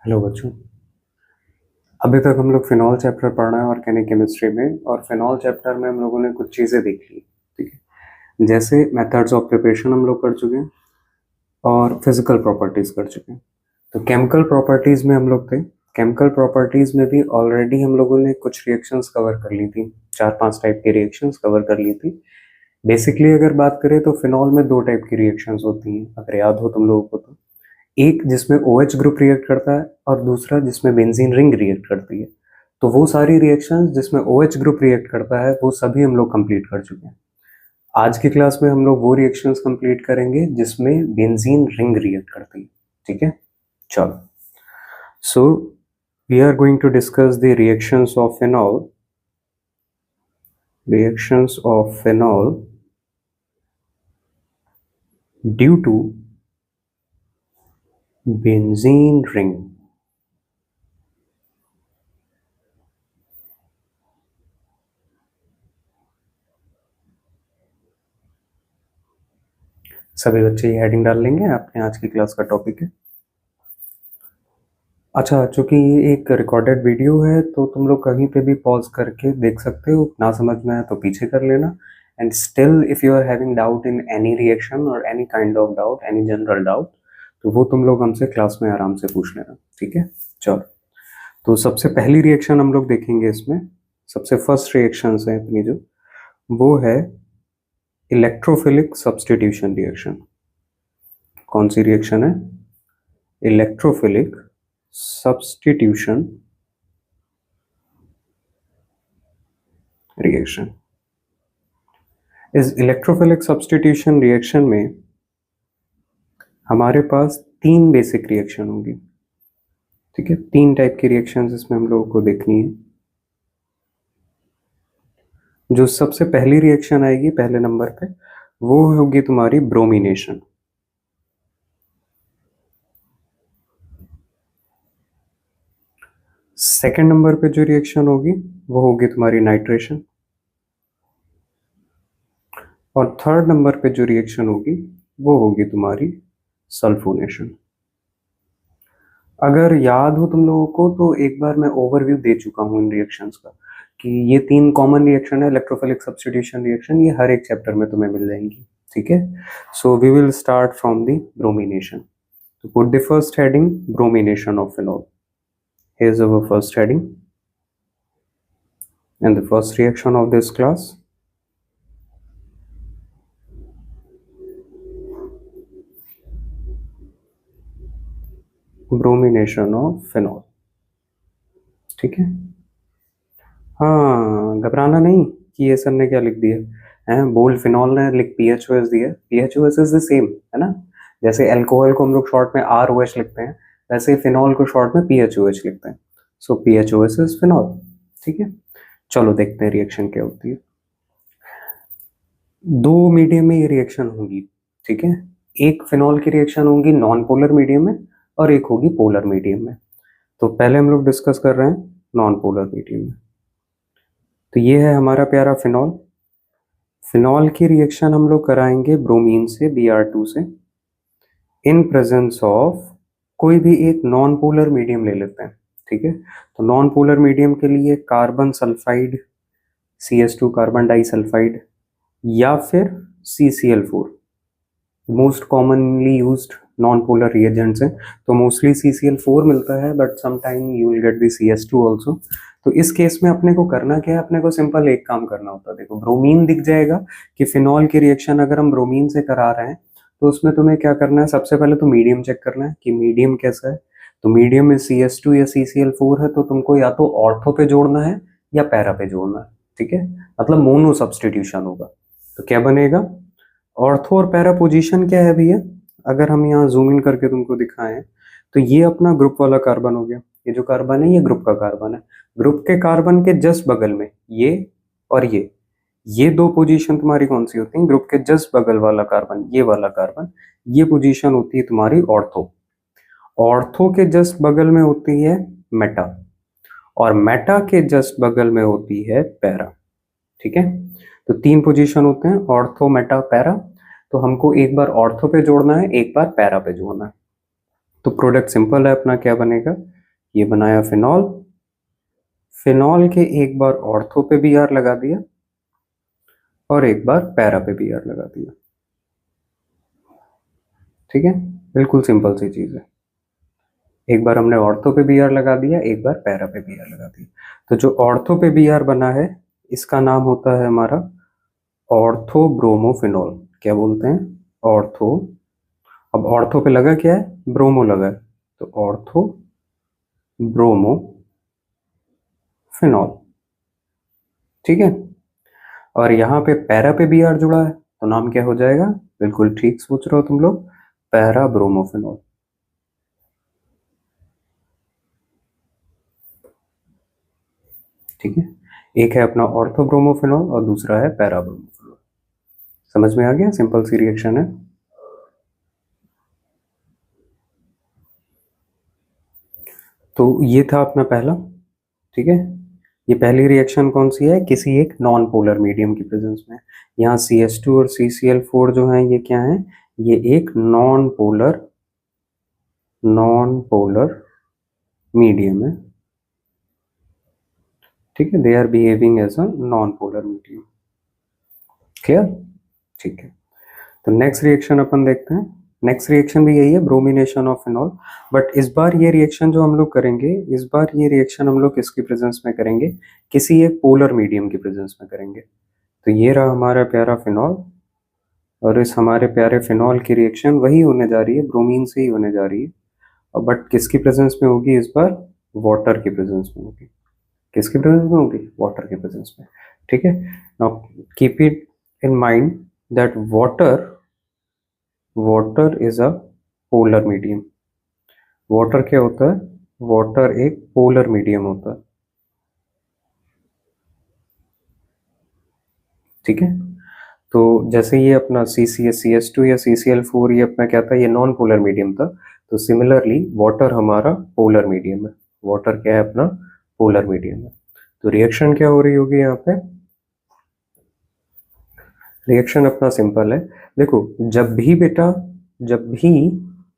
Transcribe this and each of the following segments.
Hello बच्चों। अभी तक हम लोग फिनॉल चैप्टर पढ़ रहे हैं ऑर्गेनिक केमिस्ट्री में, और फिनॉल चैप्टर में हम लोगों ने कुछ चीज़ें देख ली। ठीक है, जैसे मेथड्स ऑफ प्रिपरेशन हम लोग कर चुके हैं और फिजिकल प्रॉपर्टीज कर चुके हैं। तो केमिकल प्रॉपर्टीज में हम लोग थे। केमिकल प्रॉपर्टीज में भी ऑलरेडी हम लोगों ने कुछ रिएक्शंस कवर कर ली थी, 4-5 टाइप की रिएक्शंस कवर कर ली थी। बेसिकली अगर बात करें तो फिनॉल में 2 टाइप की रिएक्शंस होती हैं, अगर याद हो तुम लोगों को तो। एक जिसमें OH ग्रुप रिएक्ट करता है और दूसरा जिसमें बेंजीन रिंग रिएक्ट करती है। तो वो सारी रिएक्शंस जिसमें OH ग्रुप रिएक्ट करता है वो सभी हम लोग कंप्लीट कर चुके हैं। आज की क्लास में हम लोग वो रिएक्शंस कंप्लीट करेंगे जिसमें बेंजीन रिंग रिएक्ट करती है। ठीक है, चलो। So we are going to discuss the reactions of phenol due to benzene ring. सभी बच्चे ये हेडिंग डाल लेंगे, आपने आज की क्लास का टॉपिक है। अच्छा, चूंकि ये एक रिकॉर्डेड वीडियो है तो तुम लोग कहीं पे भी पॉज करके देख सकते हो, ना समझ में आए तो पीछे कर लेना। And still if you are having doubt in any reaction और any kind of doubt, any general doubt, तो वो तुम लोग हमसे क्लास में आराम से पूछ लेना। ठीक है, चलो। तो सबसे पहली रिएक्शन हम लोग देखेंगे इसमें, सबसे फर्स्ट रिएक्शन है अपनी जो, वो है इलेक्ट्रोफिलिक सब्स्टिट्यूशन रिएक्शन। कौन सी रिएक्शन है? Electrophilic substitution reaction. इस इलेक्ट्रोफिलिक सब्स्टिट्यूशन रिएक्शन में हमारे पास 3 बेसिक रिएक्शन होंगी। ठीक है, 3 टाइप की रिएक्शंस इसमें हम लोगों को देखनी है। जो सबसे पहली रिएक्शन आएगी पहले नंबर पे, वो होगी तुम्हारी ब्रोमिनेशन। सेकेंड नंबर पे जो रिएक्शन होगी वो होगी तुम्हारी नाइट्रेशन। और थर्ड नंबर पे जो रिएक्शन होगी वो होगी तुम्हारी सल्फोनेशन। अगर याद हो तुम लोगों को तो एक बार मैं ओवरव्यू दे चुका हूं इन रिएक्शंस का, कि ये 3 कॉमन रिएक्शन है इलेक्ट्रोफिलिक सब्स्टिट्यूशन रिएक्शन, ये हर एक चैप्टर में तुम्हें मिल जाएंगी। ठीक है, so we will start from the bromination. तो put the first heading bromination of phenol. Here is our first heading and the first reaction of this class. Bromination of phenol. ठीक है, हाँ घबराना नहीं कि ये सर ने क्या लिख दिया है। बोल्ड फिनॉल ने लिख PHOS दिया। PHOS इज द सेम है ना, जैसे अल्कोहल को हम लोग शॉर्ट में ROH लिखते हैं, वैसे फिनॉल को शॉर्ट में PHOH लिखते हैं। सो PHOS इज फिनॉल। ठीक है, चलो देखते हैं रिएक्शन क्या होती है। 2 मीडियम में ये रिएक्शन होगी। ठीक है, एक फिनॉल की रिएक्शन होगी नॉन पोलर मीडियम में और एक होगी पोलर मीडियम में। तो पहले हम लोग डिस्कस कर रहे हैं नॉन पोलर मीडियम में। तो ये है हमारा प्यारा फिनॉल। फिनॉल की रिएक्शन हम लोग कराएंगे ब्रोमीन से, Br2 से, इन प्रेजेंस ऑफ कोई भी एक नॉन पोलर मीडियम ले लेते हैं। ठीक है, तो नॉन पोलर मीडियम के लिए carbon sulphide CH2 carbon disulphide या फिर CCl4 most commonly used non polar reagents हैं। तो मोस्टली CCl4 मिलता है, but sometime you will get the CH2 also. तो इस केस में अपने को करना क्या है, अपने को सिंपल एक काम करना होता है। देखो ब्रोमीन दिख जाएगा कि फिनॉल की रिएक्शन अगर हम ब्रोमीन से करा रहे हैं तो उसमें तुम्हें क्या करना है, सबसे पहले तो मीडियम चेक करना है कि मीडियम कैसा है। तो मीडियम में CH2 या CCl4 है तो तुमको या तो ऑर्थो पे जोड़ना है या पैरा पे जोड़ना है। ठीक है, मतलब मोनो सब्स्टिट्यूशन होगा। तो क्या बनेगा, ऑर्थो और पैरा पोजीशन क्या है भैया, अगर हम यहाँ जूम इन करके तुमको दिखाएं तो ये अपना ग्रुप वाला कार्बन हो गया। ये जो कार्बन है ये ग्रुप का कार्बन है। ग्रुप के कार्बन के जस्ट बगल में ये और ये 2 पोजीशन तुम्हारी कौन सी होती है, ग्रुप के जस्ट बगल वाला कार्बन, ये वाला कार्बन, ये पोजीशन होती है तुम्हारी ऑर्थो। ऑर्थो के जस्ट बगल में होती है मेटा और मेटा के जस्ट बगल में होती है पैरा। ठीक है, तो 3 पोजीशन होते हैं, ऑर्थो मेटा पैरा। तो हमको एक बार ऑर्थो पे जोड़ना है, एक बार पैरा पे जोड़ना है। तो प्रोडक्ट सिंपल है अपना, क्या बनेगा, ये बनाया फिनॉल, फिनॉल के एक बार ऑर्थो पे बी आर लगा दिया और एक बार पैरा पे बी आर लगा दिया। ठीक है, बिल्कुल सिंपल सी चीज है। एक बार हमने ऑर्थो पे बी आर लगा दिया, एक बार पैरा पे बी आर लगा दिया। तो जो ऑर्थो पे बी आर बना है इसका नाम होता है हमारा ऑर्थो ब्रोमोफिनॉल। क्या बोलते हैं? ऑर्थो। अब ऑर्थो पे लगा क्या है? ब्रोमो लगा है, तो ऑर्थो ब्रोमोफिनॉल। ठीक है, और यहाँ पे पैरा पे बी आर जुड़ा है तो नाम क्या हो जाएगा? बिल्कुल ठीक सोच रहे हो तुम लोग, पैरा ब्रोमोफिनॉल। ठीक है, एक है अपना ऑर्थो ब्रोमोफिनॉल और दूसरा है पैरा ब्रोमोफिनॉल। समझ में आ गया? सिंपल सी रिएक्शन है। तो ये था अपना पहला। ठीक है, ये पहली रिएक्शन कौन सी है? किसी एक नॉन पोलर मीडियम की प्रेजेंस में। यहाँ CH2 और CCl4 जो है ये क्या है? ये एक नॉन पोलर मीडियम है। ठीक है, they are behaving as a non polar medium. Clear? ठीक है, तो नेक्स्ट रिएक्शन अपन देखते हैं। नेक्स्ट रिएक्शन भी यही है, ब्रोमिनेशन ऑफ फिनॉल। बट इस बार ये रिएक्शन जो हम लोग करेंगे, इस बार ये रिएक्शन हम लोग किसकी प्रेजेंस में करेंगे? किसी एक पोलर मीडियम की प्रेजेंस में करेंगे। तो ये रहा हमारा प्यारा फिनॉल, और इस हमारे प्यारे फिनॉल की रिएक्शन वही होने जा रही है, ब्रोमीन से ही होने जा रही है। बट किसकी प्रेजेंस में होगी इस बार? वाटर की प्रेजेंस में होगी। किसकी प्रेजेंस में होगी? वाटर की प्रेजेंस में। ठीक है, now keep it in mind that water is a polar medium. Water क्या होता है? वाटर एक पोलर मीडियम होता है। ठीक है, तो जैसे ये अपना CCS-CH2 या CCl4 ये अपना क्या था? ये नॉन पोलर मीडियम था। तो सिमिलरली वाटर हमारा पोलर मीडियम है। वाटर क्या है? अपना पोलर मीडियम है। तो रिएक्शन क्या हो रही होगी यहाँ पे? रिएक्शन अपना सिंपल है। देखो, जब भी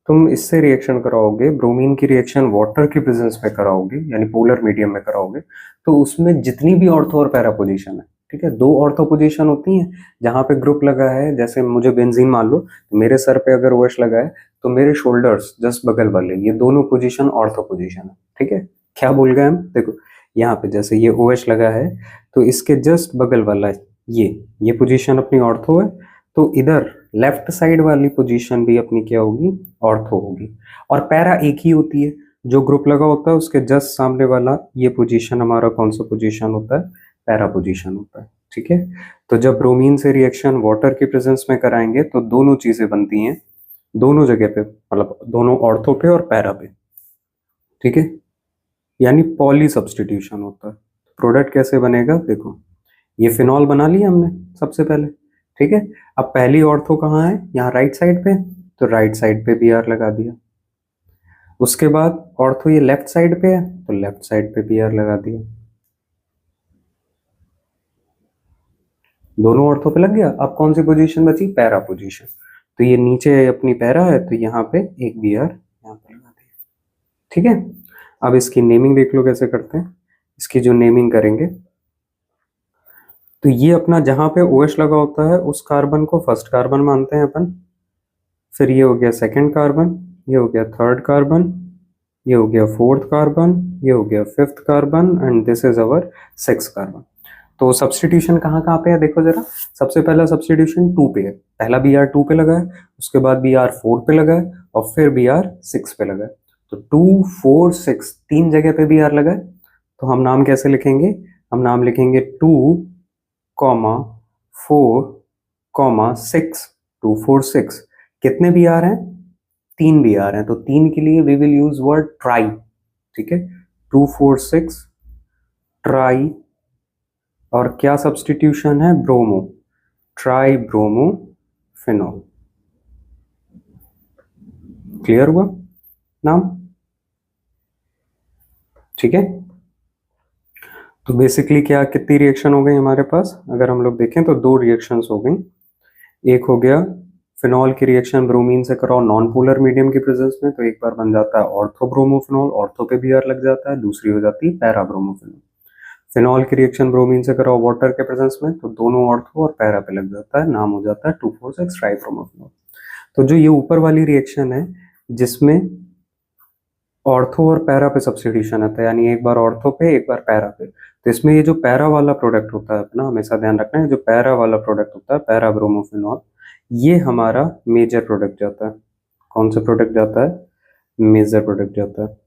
तुम इससे रिएक्शन कराओगे, ब्रोमीन की रिएक्शन वाटर की प्रेजेंस में कराओगे यानी पोलर मीडियम में कराओगे, तो उसमें जितनी भी ऑर्थो और पैरा पोजीशन है, ठीक है, दो ऑर्थो पोजीशन होती हैं जहां पे ग्रुप लगा है। जैसे मुझे बेंजीन मान लो, तो मेरे सर पे अगर OH लगा है तो मेरे शोल्डर्स जस्ट बगल वाले, ये दोनों पोजीशन ऑर्थो पोजीशन है। ठीक है, क्या बोल गए हम? देखो, यहाँ पे जैसे ये OH लगा है तो इसके जस्ट बगल वाला ये पोजीशन अपनी ऑर्थो है, तो इधर लेफ्ट साइड वाली पोजीशन भी अपनी क्या होगी? ऑर्थो होगी। और पैरा एक ही होती है, जो ग्रुप लगा होता है उसके जस्ट सामने वाला ये पोजीशन हमारा कौन सा पोजीशन होता है? पैरा पोजीशन होता है। ठीक है, तो जब ब्रोमीन से रिएक्शन वाटर की प्रेजेंस में कराएंगे तो दोनों चीजें बनती हैं, दोनों जगह पे, मतलब दोनों ऑर्थो पे और पैरा पे। ठीक है, यानी पॉली सब्सटीट्यूशन होता है। प्रोडक्ट कैसे बनेगा? देखो, ये फिनॉल बना लिया हमने सबसे पहले। ठीक है, अब पहली ऑर्थो कहाँ है? यहाँ राइट साइड पे, तो राइट साइड पे बी आर लगा दिया। उसके बाद ऑर्थो ये लेफ्ट साइड पे है तो लेफ्ट साइड पे बी आर लगा दिया। दोनों ऑर्थो पे लग गया। अब कौन सी पोजीशन बची? Para position. तो ये नीचे अपनी पैरा है तो यहाँ पे एक बी आर यहाँ पे लगा दिया। ठीक है, अब इसकी नेमिंग देख लो कैसे करते हैं। इसकी जो नेमिंग करेंगे, तो ये अपना जहां पे OH लगा होता है उस कार्बन को फर्स्ट कार्बन मानते हैं अपन। फिर ये हो गया सेकंड कार्बन, ये हो गया थर्ड कार्बन, ये हो गया फोर्थ कार्बन, ये हो गया fifth carbon, and this is our six carbon. तो सब्सटीट्यूशन कहाँ कहाँ पे है देखो जरा। सबसे पहला सब्सटीट्यूशन 2 पे है, पहला Br 2 पे लगा है, उसके बाद Br 4 पे लगा है, और फिर Br 6 पे लगा है। तो 2, 4, 6 तीन जगह पे Br लगा है। तो हम नाम कैसे लिखेंगे? हम नाम लिखेंगे 2, 4, 6। 2, 4, 6 कितने Br हैं? 3 Br हैं, तो 3 के लिए we will use word tri. ठीक है, 2, 4, 6 ट्राई। और क्या सब्सटीट्यूशन है? Bromo, try bromo phenol. Clear हुआ नाम? ठीक है, तो बेसिकली क्या कितनी रिएक्शन हो गई हमारे पास? अगर हम लोग देखें तो दो रिएक्शंस हो गई। एक हो गया फिनॉल की रिएक्शन ब्रोमीन से कराओ नॉन पोलर मीडियम की प्रेजेंस में, तो एक बार बन जाता है ऑर्थोब्रोमोफिनॉल, ऑर्थो पे भी आर लग जाता है, दूसरी हो जाती है पैराब्रोमोफिनॉल। फिनॉल की रिएक्शन ब्रोमीन से कराओ वाटर के प्रेजेंस में, तो दोनों ऑर्थो और पैरा पे लग जाता है, नाम हो जाता है 2,4,6 ट्राइब्रोमोफिनॉल। तो जो ये ऊपर वाली रिएक्शन है जिसमें ऑर्थो और पैरा पे सब्स्टिट्यूशन आता है, यानी एक बार ऑर्थो पे एक बार पैरा पे, तो इसमें ये जो पैरा वाला प्रोडक्ट होता है अपना, हमेशा ध्यान रखना है, जो पैरा वाला प्रोडक्ट होता है पैरा ब्रोमोफिनॉल, ये हमारा मेजर प्रोडक्ट जाता है। कौन सा प्रोडक्ट जाता है? मेजर प्रोडक्ट जाता है।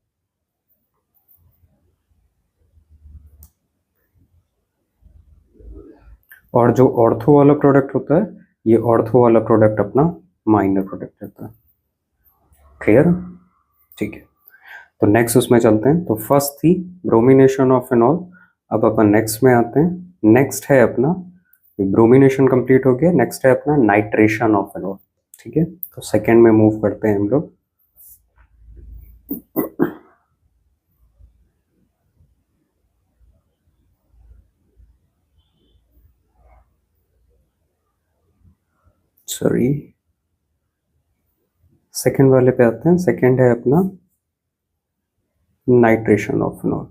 और जो ऑर्थो वाला प्रोडक्ट होता है, ये ऑर्थो वाला प्रोडक्ट अपना माइनर प्रोडक्ट जाता है। क्लियर? ठीक है, तो नेक्स्ट उसमें चलते हैं। तो फर्स्ट थी ब्रोमिनेशन ऑफ फिनॉल, अब अपन नेक्स्ट में आते हैं। नेक्स्ट है अपना, ब्रोमिनेशन कंप्लीट हो गया, नेक्स्ट है अपना नाइट्रेशन ऑफ फिनॉल। ठीक है, तो सेकेंड में मूव करते हैं हम लोग। सॉरी, सेकेंड वाले पे आते हैं। सेकेंड है अपना नाइट्रेशन ऑफ फिनॉल।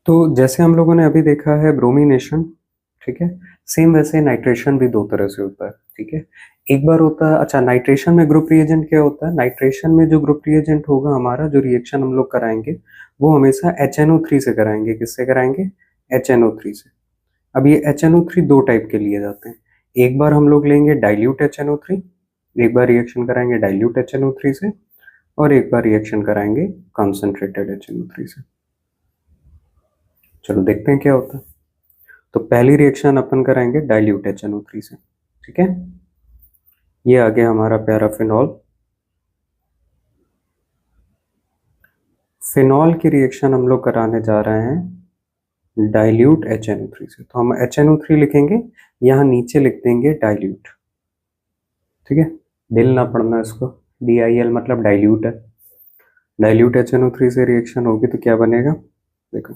तो जैसे हम लोगों ने अभी देखा है ब्रोमिनेशन, ठीक है, सेम वैसे नाइट्रेशन भी दो तरह से होता है। ठीक है, एक बार होता है, अच्छा नाइट्रेशन में ग्रुप रिएजेंट क्या होता है? नाइट्रेशन में जो ग्रुप रिएजेंट होगा हमारा, जो रिएक्शन हम लोग कराएंगे वो हमेशा HNO3 से कराएंगे। किससे कराएंगे? HNO3 से। अब ये HNO3 दो टाइप के लिए जाते हैं। एक बार हम लोग लेंगे डाइल्यूट HNO3, एक बार रिएक्शन कराएंगे डाइल्यूट HNO3 से, और एक बार रिएक्शन कराएंगे कॉन्सेंट्रेटेड HNO3 से। चलो देखते हैं क्या होता है। तो पहली रिएक्शन अपन कराएंगे डाइल्यूट HNO3 से। ठीक है, ये आ गया हमारा प्यारा फिनॉल। फिनॉल की रिएक्शन हम लोग कराने जा रहे हैं डाइल्यूट HNO3 से, तो हम HNO3 लिखेंगे, यहाँ नीचे लिख देंगे डाइल्यूट। ठीक है, डिल ना पढ़ना इसको, DIL मतलब डाइल्यूट है। डाइल्यूट HNO3 से रिएक्शन होगी तो क्या बनेगा? देखो,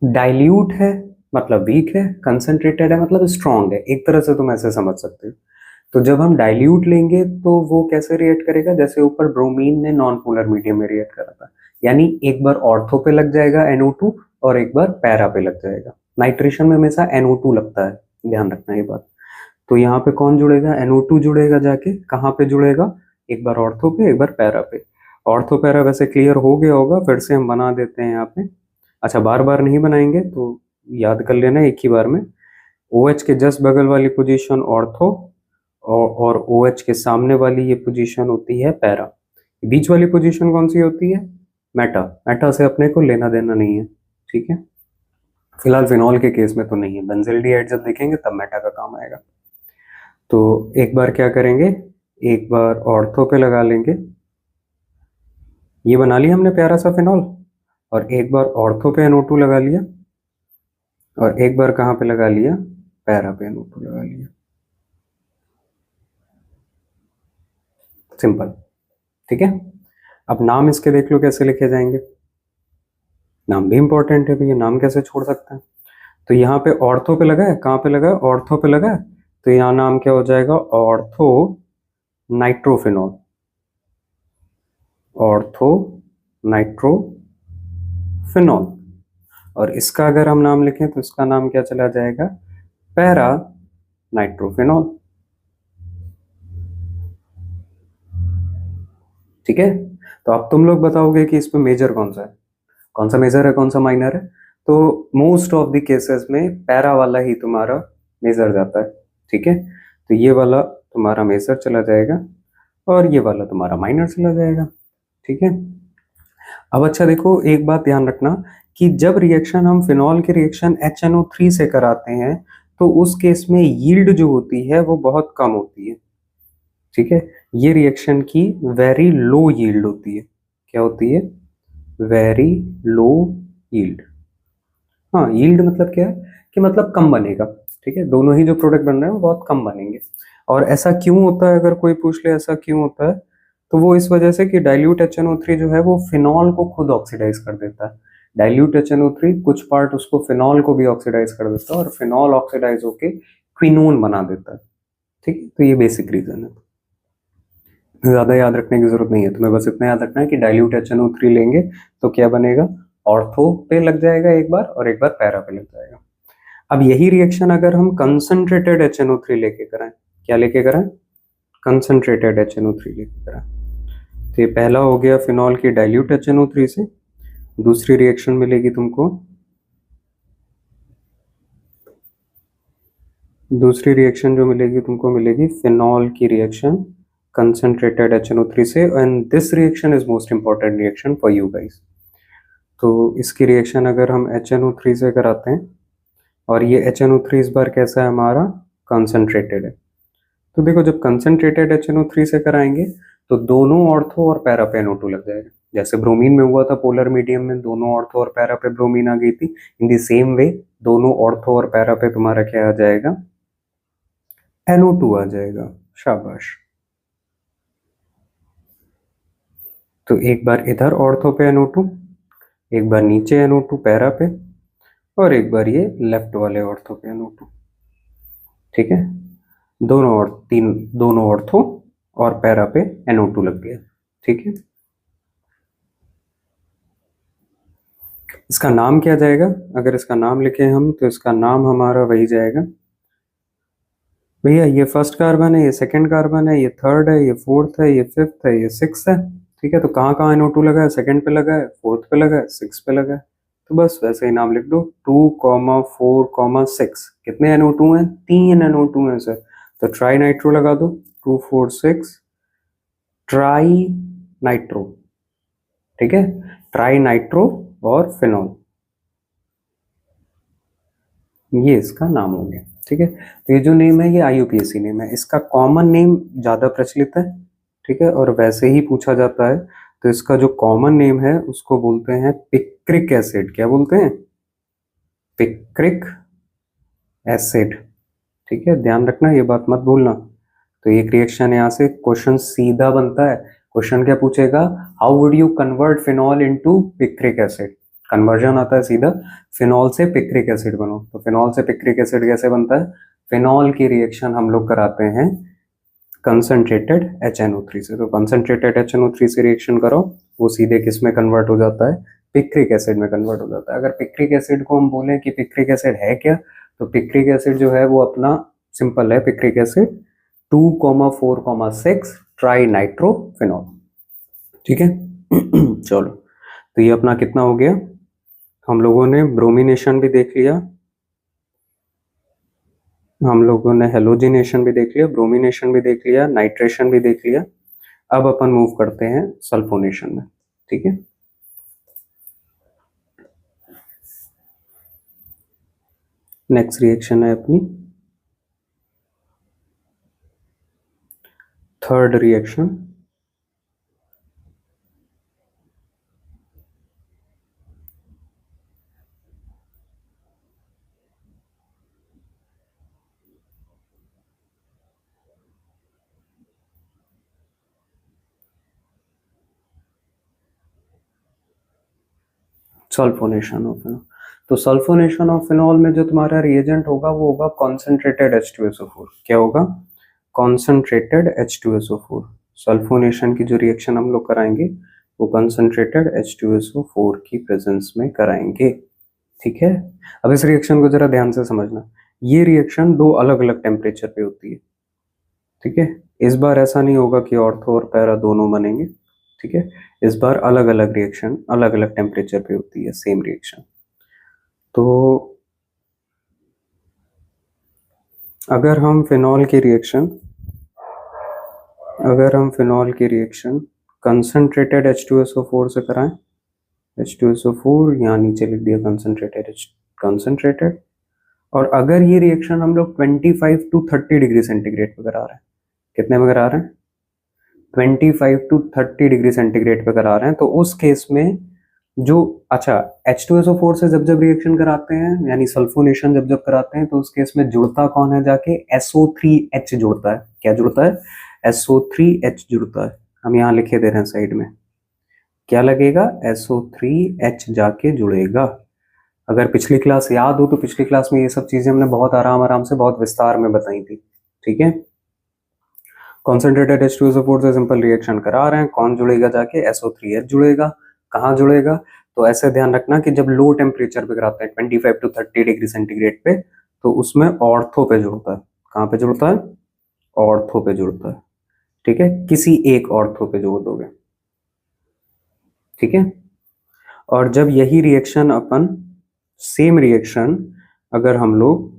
डाइल्यूट है मतलब वीक है, कंसंट्रेटेड है मतलब स्ट्रांग है, एक तरह से तुम ऐसे समझ सकते हो। तो जब हम डाइल्यूट लेंगे तो वो कैसे रिएक्ट करेगा? जैसे ऊपर ब्रोमीन ने नॉन पोलर मीडियम में रिएक्ट करा था, यानी एक बार ऑर्थो पे लग जाएगा NO2 और एक बार पैरा पे लग जाएगा। नाइट्रेशन में हमेशा NO2 लगता है, ध्यान रखना ये बात। तो यहाँ पे कौन जुड़ेगा? NO2 जुड़ेगा, जाके कहाँ पे जुड़ेगा? एक बार ऑर्थो पे एक बार पैरा पे। ऑर्थो पैरा वैसे क्लियर हो गया होगा, फिर से हम बना देते हैं यहाँ पे। अच्छा, बार बार नहीं बनाएंगे तो याद कर लेना एक ही बार में। OH के जस्ट बगल वाली पोजीशन ऑर्थो, और OH के सामने वाली ये पोजीशन होती है पैरा। बीच वाली पोजीशन कौन सी होती है? मेटा। मेटा से अपने को लेना देना नहीं है। ठीक है, फिलहाल फिनॉल के केस में तो नहीं है, बेंजल्डिहाइड जब देखेंगे तब मेटा का काम आएगा। तो एक बार क्या करेंगे, एक बार ऑर्थो पे लगा लेंगे, ये बना लिया हमने प्यारा सा फिनॉल, और एक बार ऑर्थो पे NO2 लगा लिया, और एक बार कहाँ पे लगा लिया? पैरा पे NO2 लगा लिया। सिंपल। ठीक है, अब नाम इसके देख लो कैसे लिखे जाएंगे। नाम भी इंपॉर्टेंट है भैया, नाम कैसे छोड़ सकते हैं। तो यहाँ पे ऑर्थो पे लगा है, कहाँ पे लगा है? ऑर्थो पे लगा है, तो यहाँ नाम क्या हो जाएगा? Ortho nitrophenol. Ortho nitrophenol. और इसका अगर हम नाम लिखें तो इसका नाम क्या चला जाएगा? Para nitrophenol. ठीक है, तो अब तुम लोग बताओगे कि इसमें मेजर कौन सा है, कौन सा मेजर है, कौन सा माइनर है? तो मोस्ट ऑफ द केसेस में पैरा वाला ही तुम्हारा मेजर जाता है। ठीक है, तो ये वाला तुम्हारा मेजर चला जाएगा और ये वाला तुम्हारा माइनर चला जाएगा। ठीक है, अब अच्छा देखो, एक बात ध्यान रखना कि जब रिएक्शन हम फिनॉल के रिएक्शन HNO3 से कराते हैं तो उस केस में यील्ड जो होती है वो बहुत कम होती है। ठीक है, ये रिएक्शन की वेरी लो यील्ड होती है। क्या होती है? Very low yield. हाँ, यील्ड मतलब क्या है? कि मतलब कम बनेगा, ठीक है, दोनों ही जो प्रोडक्ट बन रहे हैं वो बहुत कम बनेंगे। और ऐसा क्यों होता है, अगर कोई पूछ ले ऐसा क्यों होता है, तो वो इस वजह से कि डाइल्यूट HNO3 जो है वो फिनॉल को खुद ऑक्सीडाइज कर देता है। डाइल्यूट HNO3 कुछ पार्ट उसको फिनॉल को भी ऑक्सीडाइज कर देता है और फिनॉल ऑक्सीडाइज होके क्विनोन बना देता है, ठीक है। तो ये बेसिक रीजन है, ज्यादा याद रखने की जरूरत नहीं है, तुम्हें बस इतना याद रखना है कि डाइल्यूट HNO3 लेंगे तो क्या बनेगा, ऑर्थो पे लग जाएगा एक बार और एक बार पैरा पे लग जाएगा। अब यही रिएक्शन अगर हम कंसंट्रेटेड HNO3 लेके कराएं, क्या लेके कराएं, कंसंट्रेटेड HNO3 लेके कराएं, तो ये पहला हो गया फिनॉल की डाइल्यूट HNO3 से, दूसरी रिएक्शन मिलेगी तुमको, दूसरी रिएक्शन जो मिलेगी तुमको मिलेगी फिनॉल की रिएक्शन कंसंट्रेटेड HNO3 से, and this reaction is most important reaction for you guys. तो इसकी रिएक्शन अगर हम HNO3 से कराते हैं और ये HNO3 इस बार कैसा है हमारा, कंसंट्रेटेड है, तो देखो जब कंसंट्रेटेड HNO3 से कराएंगे तो दोनों ऑर्थो और पैरा पे NO2 लग जाएगा, जैसे ब्रोमीन में हुआ था पोलर मीडियम में, दोनों ऑर्थो और पैरा पे ब्रोमीन आ गई थी, इन द सेम वे दोनों ऑर्थो और पैरा पे तुम्हारा क्या आ जाएगा, NO2 आ जाएगा, शाबाश। तो एक बार इधर ऑर्थो पे NO2, एक बार नीचे NO2 पैरा पे, और एक बार ये लेफ्ट वाले ऑर्थो पे NO2, ठीक है, दोनों ऑर्थो और पैरा पे NO2 लग गया, ठीक है। इसका नाम क्या जाएगा, अगर इसका नाम लिखे हम तो इसका नाम हमारा वही जाएगा, भैया ये फर्स्ट कार्बन है, ये सेकंड कार्बन है, ये थर्ड है, ये फोर्थ है, ये फिफ्थ है, ये सिक्स है, ठीक है। तो कहाँ कहाँ NO2 लगा है, सेकंड पे लगा है, फोर्थ पे लगा है, सिक्स पे लगा है, तो बस वैसे ही नाम लिख दो 2,4,6। कितने NO2 हैं, 3 NO2 हैं सर, तो ट्राई नाइट्रो लगा दो, 2,4,6 ट्राई नाइट्रो, ठीक है, ट्राई नाइट्रो और फिनॉल, ये इसका नाम हो गया, ठीक है। तो ये जो नेम है ये IUPAC नेम है, इसका कॉमन नेम ज्यादा प्रचलित है, ठीक है, और वैसे ही पूछा जाता है, तो इसका जो कॉमन नेम है उसको बोलते हैं पिक्रिक एसिड, क्या बोलते हैं, पिक्रिक एसिड, ठीक है, ध्यान रखना ये बात मत भूलना। तो एक रिएक्शन यहाँ से क्वेश्चन सीधा बनता है, क्वेश्चन क्या पूछेगा, how would you convert phenol into picric acid, conversion आता है सीधा, फिनॉल से पिक्रिक एसिड बनो, तो फिनॉल से पिक्रिक एसिड कैसे बनता है, फिनॉल की रिएक्शन हम लोग कराते हैं कंसंट्रेटेड HNO3 से, तो कंसंट्रेटेड HNO3 से रिएक्शन करो, वो सीधे किस में कन्वर्ट हो जाता है, पिक्रिक एसिड में कन्वर्ट हो जाता है। अगर पिक्रिक एसिड को हम बोलें कि पिक्रिक एसिड है क्या, तो पिक्रिक एसिड जो है वो अपना सिंपल है, picric acid 2,4,6 tri nitro phenol, ठीक है। चलो, तो ये अपना कितना हो गया, हम लोगों ने ब्रोमिनेशन भी देख लिया, हम लोगों ने हेलोजिनेशन भी देख लिया, ब्रोमिनेशन भी देख लिया, नाइट्रेशन भी देख लिया, अब अपन मूव करते हैं सल्फोनेशन में, ठीक है। नेक्स्ट रिएक्शन है अपनी third reaction, sulphonation of phenol. तो सल्फोनेशन ऑफ फिनॉल में जो तुम्हारा रिएजेंट होगा वो होगा कॉन्सेंट्रेटेड H2SO4, क्या होगा, कॉन्सेंट्रेटेड H2SO4। सल्फोनेशन की जो रिएक्शन हम लोग कराएंगे वो कंसंट्रेटेड H2SO4 की प्रेजेंस में कराएंगे, ठीक है। अब इस रिएक्शन को जरा ध्यान से समझना, ये रिएक्शन दो अलग अलग टेम्परेचर पे होती है, ठीक है। इस बार ऐसा नहीं होगा कि ऑर्थो और पैरा दोनों बनेंगे, ठीक है, इस बार अलग अलग रिएक्शन अलग अलग टेम्परेचर पे होती है, सेम रिएक्शन। तो अगर हम फिनॉल की रिएक्शन कंसंट्रेटेड H2SO4 से कराएं, H2SO4 यहाँ नीचे लिख दिया कंसंट्रेटेड, और अगर ये रिएक्शन हम लोग 25 to 30 डिग्री सेंटीग्रेड पे करा रहे हैं, कितने में करा रहे हैं, 25 to 30 डिग्री सेंटीग्रेड पे करा रहे हैं, तो उस केस में जो अच्छा H2SO4 से जब जब रिएक्शन कराते हैं यानी सल्फोनेशन जब जब कराते हैं तो उस केस में जुड़ता कौन है, जाके SO3H जुड़ता है। क्या जुड़ता है? SO3H जुड़ता है। हम यहाँ लिखे दे रहे हैं साइड में, क्या लगेगा? SO3H जाके जुड़ेगा। अगर पिछली क्लास याद हो तो पिछली क्लास में ये सब चीजें हमने बहुत आराम आराम से बहुत विस्तार में बताई थी। ठीक है, कॉन्सेंट्रेटेड H2SO4 से सिंपल रिएक्शन करा रहे हैं, कौन जुड़ेगा? जाके SO3H जुड़ेगा। कहाँ जुड़ेगा? तो ऐसे ध्यान रखना कि जब लो टेम्परेचर पे कराते हैं 25 to 30 डिग्री सेंटीग्रेड पे, तो उसमें ऑर्थो पे जुड़ता है। कहाँ पे जुड़ता है? ऑर्थो पे जुड़ता है। ठीक है, किसी एक ऑर्थो पे जोड़ दोगे। ठीक है, और जब यही रिएक्शन अपन सेम रिएक्शन अगर हम लोग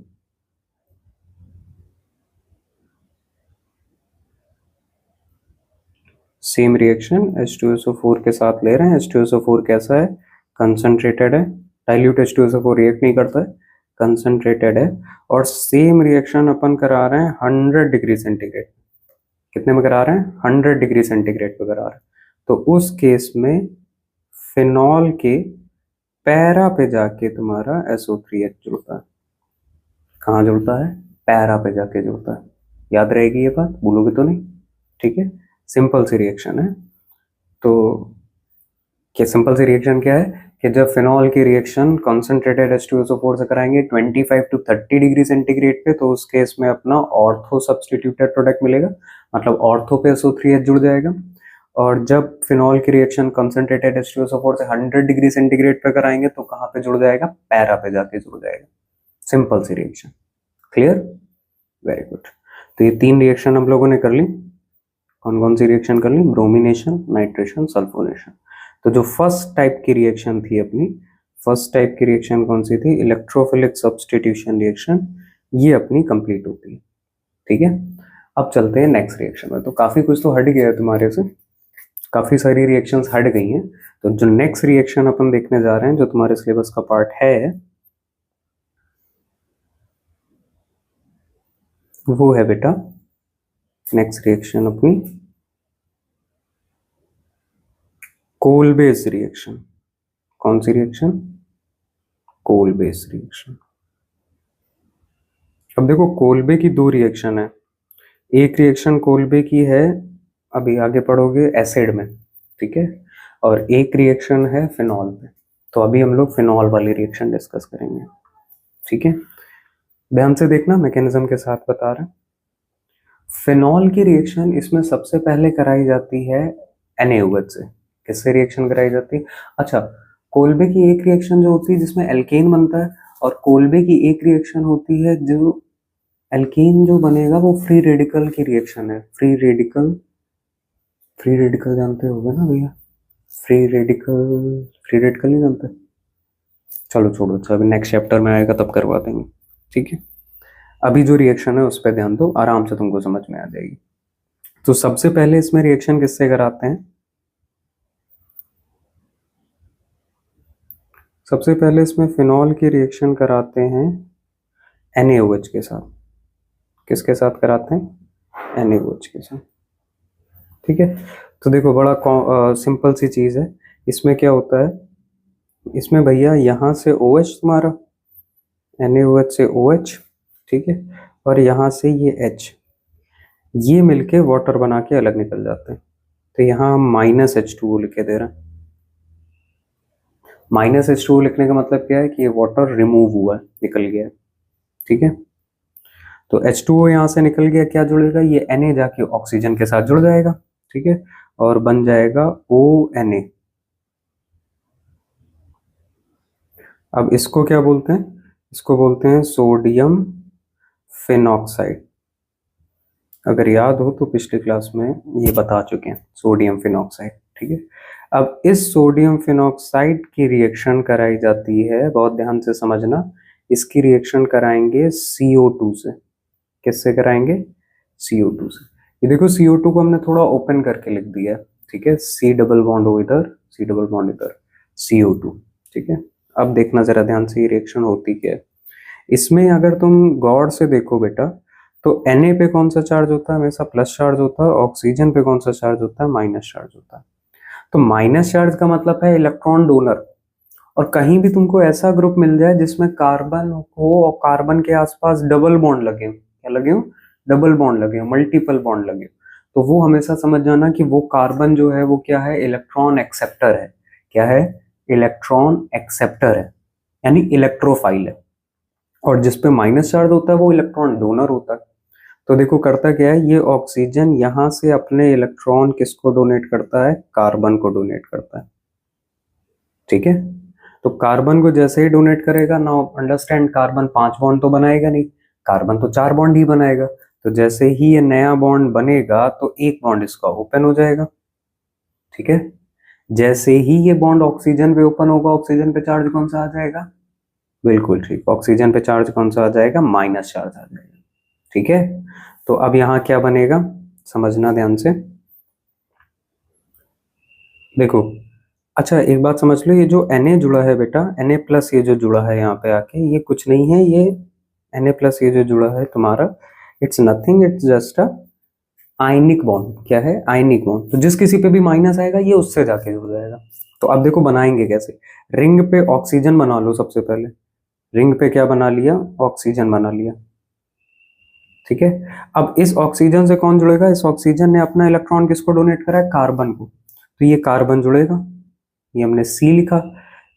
सेम रिएक्शन H2SO4 के साथ ले रहे हैं, H2SO4 कैसा है? कंसंट्रेटेड है। डाइल्यूट H2SO4 रिएक्ट नहीं करता है, कंसंट्रेटेड है। और सेम रिएक्शन अपन करा रहे हैं 100 डिग्री सेंटीग्रेड। कितने में करा रहे हैं? 100 डिग्री सेंटीग्रेड पे करा रहे हैं। तो उस केस में फिनॉल के पैरा पे जाके तुम्हारा SO3H जुड़ता है। कहाँ जुड़ता है? पैरा पे जाके जुड़ता है। याद रहेगी ये बात, भूलोगे तो नहीं? ठीक है, सिंपल सी रिएक्शन है। तो क्या सिंपल सी रिएक्शन क्या है कि जब फिनॉल की रिएक्शन कॉन्सेंट्रेटेड H2SO4 से कराएंगे 25 to 30 डिग्री सेंटीग्रेड पे, तो उस केस में अपना ऑर्थो सब्स्टिट्यूटेड प्रोडक्ट मिलेगा, मतलब ऑर्थो पे SO3H जुड़ जाएगा। और जब फिनॉल की रिएक्शन कंसंट्रेटेड H2SO4 से 100 डिग्री सेंटीग्रेड पे कराएंगे तो कहाँ पे जुड़ जाएगा? पैरा पे जाके जुड़ जाएगा। सिंपल सी रिएक्शन, क्लियर? Very good. तो ये तीन रिएक्शन हम लोगों ने कर ली। कौन कौन सी रिएक्शन कर ली? Bromination, nitration, sulphonation. तो जो फर्स्ट टाइप की रिएक्शन थी अपनी, फर्स्ट टाइप की रिएक्शन कौन सी थी? इलेक्ट्रोफिलिक सब्स्टिट्यूशन रिएक्शन, ये अपनी कंप्लीट होती है। ठीक है, अब चलते हैं नेक्स्ट रिएक्शन में। तो काफी कुछ तो हट गया है तुम्हारे से, काफी सारी रिएक्शंस हट गई हैं। तो जो नेक्स्ट रिएक्शन अपन देखने जा रहे हैं, जो तुम्हारे सिलेबस का पार्ट है, वो है बेटा नेक्स्ट रिएक्शन अपनी कोलबेस रिएक्शन। कौन सी रिएक्शन? Kolbe's reaction. अब देखो, कोलबे की दो रिएक्शन है। एक रिएक्शन कोलबे की है, अभी आगे पढ़ोगे, एसिड में। ठीक है, और एक रिएक्शन है फिनॉल में। तो अभी हम लोग फिनॉल वाली रिएक्शन डिस्कस करेंगे। ठीक है, ध्यान से देखना, मैकेनिज्म के साथ बता रहे हैं। फिनॉल की रिएक्शन इसमें सबसे पहले कराई जाती है NaOH से। किससे रिएक्शन कराई जाती है? अच्छा, कोलबे की एक रिएक्शन जो होती है जिसमें एल्केन बनता है, और कोलबे की एक रिएक्शन होती है जो एल्केन जो बनेगा वो फ्री रेडिकल की रिएक्शन है। फ्री रेडिकल, फ्री रेडिकल जानते होगे ना भैया? फ्री रेडिकल, फ्री रेडिकल नहीं जानते? चलो छोड़ो, अच्छा अभी नेक्स्ट चैप्टर में आएगा तब करवा देंगे। ठीक है, अभी जो रिएक्शन है उस पर ध्यान दो, आराम से तुमको समझ में आ जाएगी। तो सबसे पहले इसमें रिएक्शन किससे कराते हैं? सबसे पहले इसमें फिनॉल की रिएक्शन कराते हैं NaOH के साथ। किसके साथ कराते हैं? NaOH के साथ। ठीक है, तो देखो बड़ा सिंपल सी चीज है। इसमें क्या होता है, इसमें भैया यहाँ से OH तुम्हारा, NaOH से OH, ठीक है, और यहाँ से ये H, ये मिलके वाटर बना के अलग निकल जाते हैं। तो यहाँ हम -H2O लिखे दे रहे हैं। -H2O लिखने का मतलब क्या है कि ये वाटर रिमूव हुआ है, निकल गया है। ठीक है, तो H2O यहाँ से निकल गया, क्या जुड़ेगा? ये Na जाके ऑक्सीजन के साथ जुड़ जाएगा। ठीक है, और बन जाएगा ONA। अब इसको क्या बोलते हैं? इसको बोलते हैं सोडियम फिनॉक्साइड। अगर याद हो तो पिछली क्लास में ये बता चुके हैं, सोडियम फिनॉक्साइड। ठीक है, अब इस सोडियम फिनॉक्साइड की रिएक्शन कराई जाती है, बहुत ध्यान से समझना, इसकी रिएक्शन कराएंगे CO2 से। किससे कराएंगे? CO2 से। ये देखो CO2 को हमने थोड़ा ओपन करके लिख दिया है। ठीक है, C डबल बॉन्ड हो इधर, C डबल बॉन्ड इधर, CO2। ठीक है, अब देखना जरा ध्यान से ये रिएक्शन होती क्या है। इसमें अगर तुम गौर से देखो बेटा, तो Na पे कौन सा चार्ज होता है? हमेशा प्लस चार्ज होता है। ऑक्सीजन पे कौन सा चार्ज होता है? माइनस चार्ज होता है। तो माइनस चार्ज का मतलब है इलेक्ट्रॉन डोनर। और कहीं भी तुमको ऐसा ग्रुप मिल जाए जिसमें कार्बन हो और कार्बन के आसपास डबल बॉन्ड लगे हो, क्या लगे हो, डबल बॉन्ड लगे हो, मल्टीपल बॉन्ड लगे हो, तो वो हमेशा समझ जाना कि वो कार्बन जो है वो क्या है, इलेक्ट्रॉन एक्सेप्टर है। क्या है, इलेक्ट्रॉन एक्सेप्टर है, यानी इलेक्ट्रोफाइल है। और जिसपे माइनस चार्ज होता है वो इलेक्ट्रॉन डोनर होता है। तो देखो करता क्या है, ये ऑक्सीजन यहां से अपने इलेक्ट्रॉन किसको डोनेट करता है, कार्बन को डोनेट करता है। ठीक है, तो कार्बन को जैसे ही डोनेट करेगा, नाउ अंडरस्टैंड, कार्बन 5 बॉन्ड तो बनाएगा नहीं, कार्बन तो 4 बॉन्ड ही बनाएगा। तो जैसे ही ये नया बॉन्ड बनेगा तो एक बॉन्ड इसका ओपन हो जाएगा। ठीक है, जैसे ही ये बॉन्ड ऑक्सीजन पे ओपन होगा, ऑक्सीजन पे चार्ज कौन सा आ जाएगा, बिल्कुल ठीक, ऑक्सीजन पे चार्ज कौन सा आ जाएगा, माइनस चार्ज आ जाएगा। ठीक है, तो अब यहाँ क्या बनेगा, समझना ध्यान से। देखो, अच्छा एक बात समझ लो, ये जो Na जुड़ा है बेटा, Na प्लस ये जो जुड़ा है यहाँ पे आके, ये कुछ नहीं है, ये Na प्लस ये जो जुड़ा है तुम्हारा, it's nothing, it's just a ionic bond. क्या है, आयनिक बॉन्ड। तो जिस किसी पे भी माइनस आएगा ये उससे जाके जुड़ जाएगा। तो अब देखो बनाएंगे कैसे, रिंग पे ऑक्सीजन बना लो सबसे पहले। रिंग पे क्या बना लिया, ऑक्सीजन बना लिया। ठीक है, अब इस ऑक्सीजन से कौन जुड़ेगा, इस ऑक्सीजन ने अपना इलेक्ट्रॉन किसको डोनेट करा है, कार्बन को, तो ये कार्बन जुड़ेगा। ये हमने सी लिखा,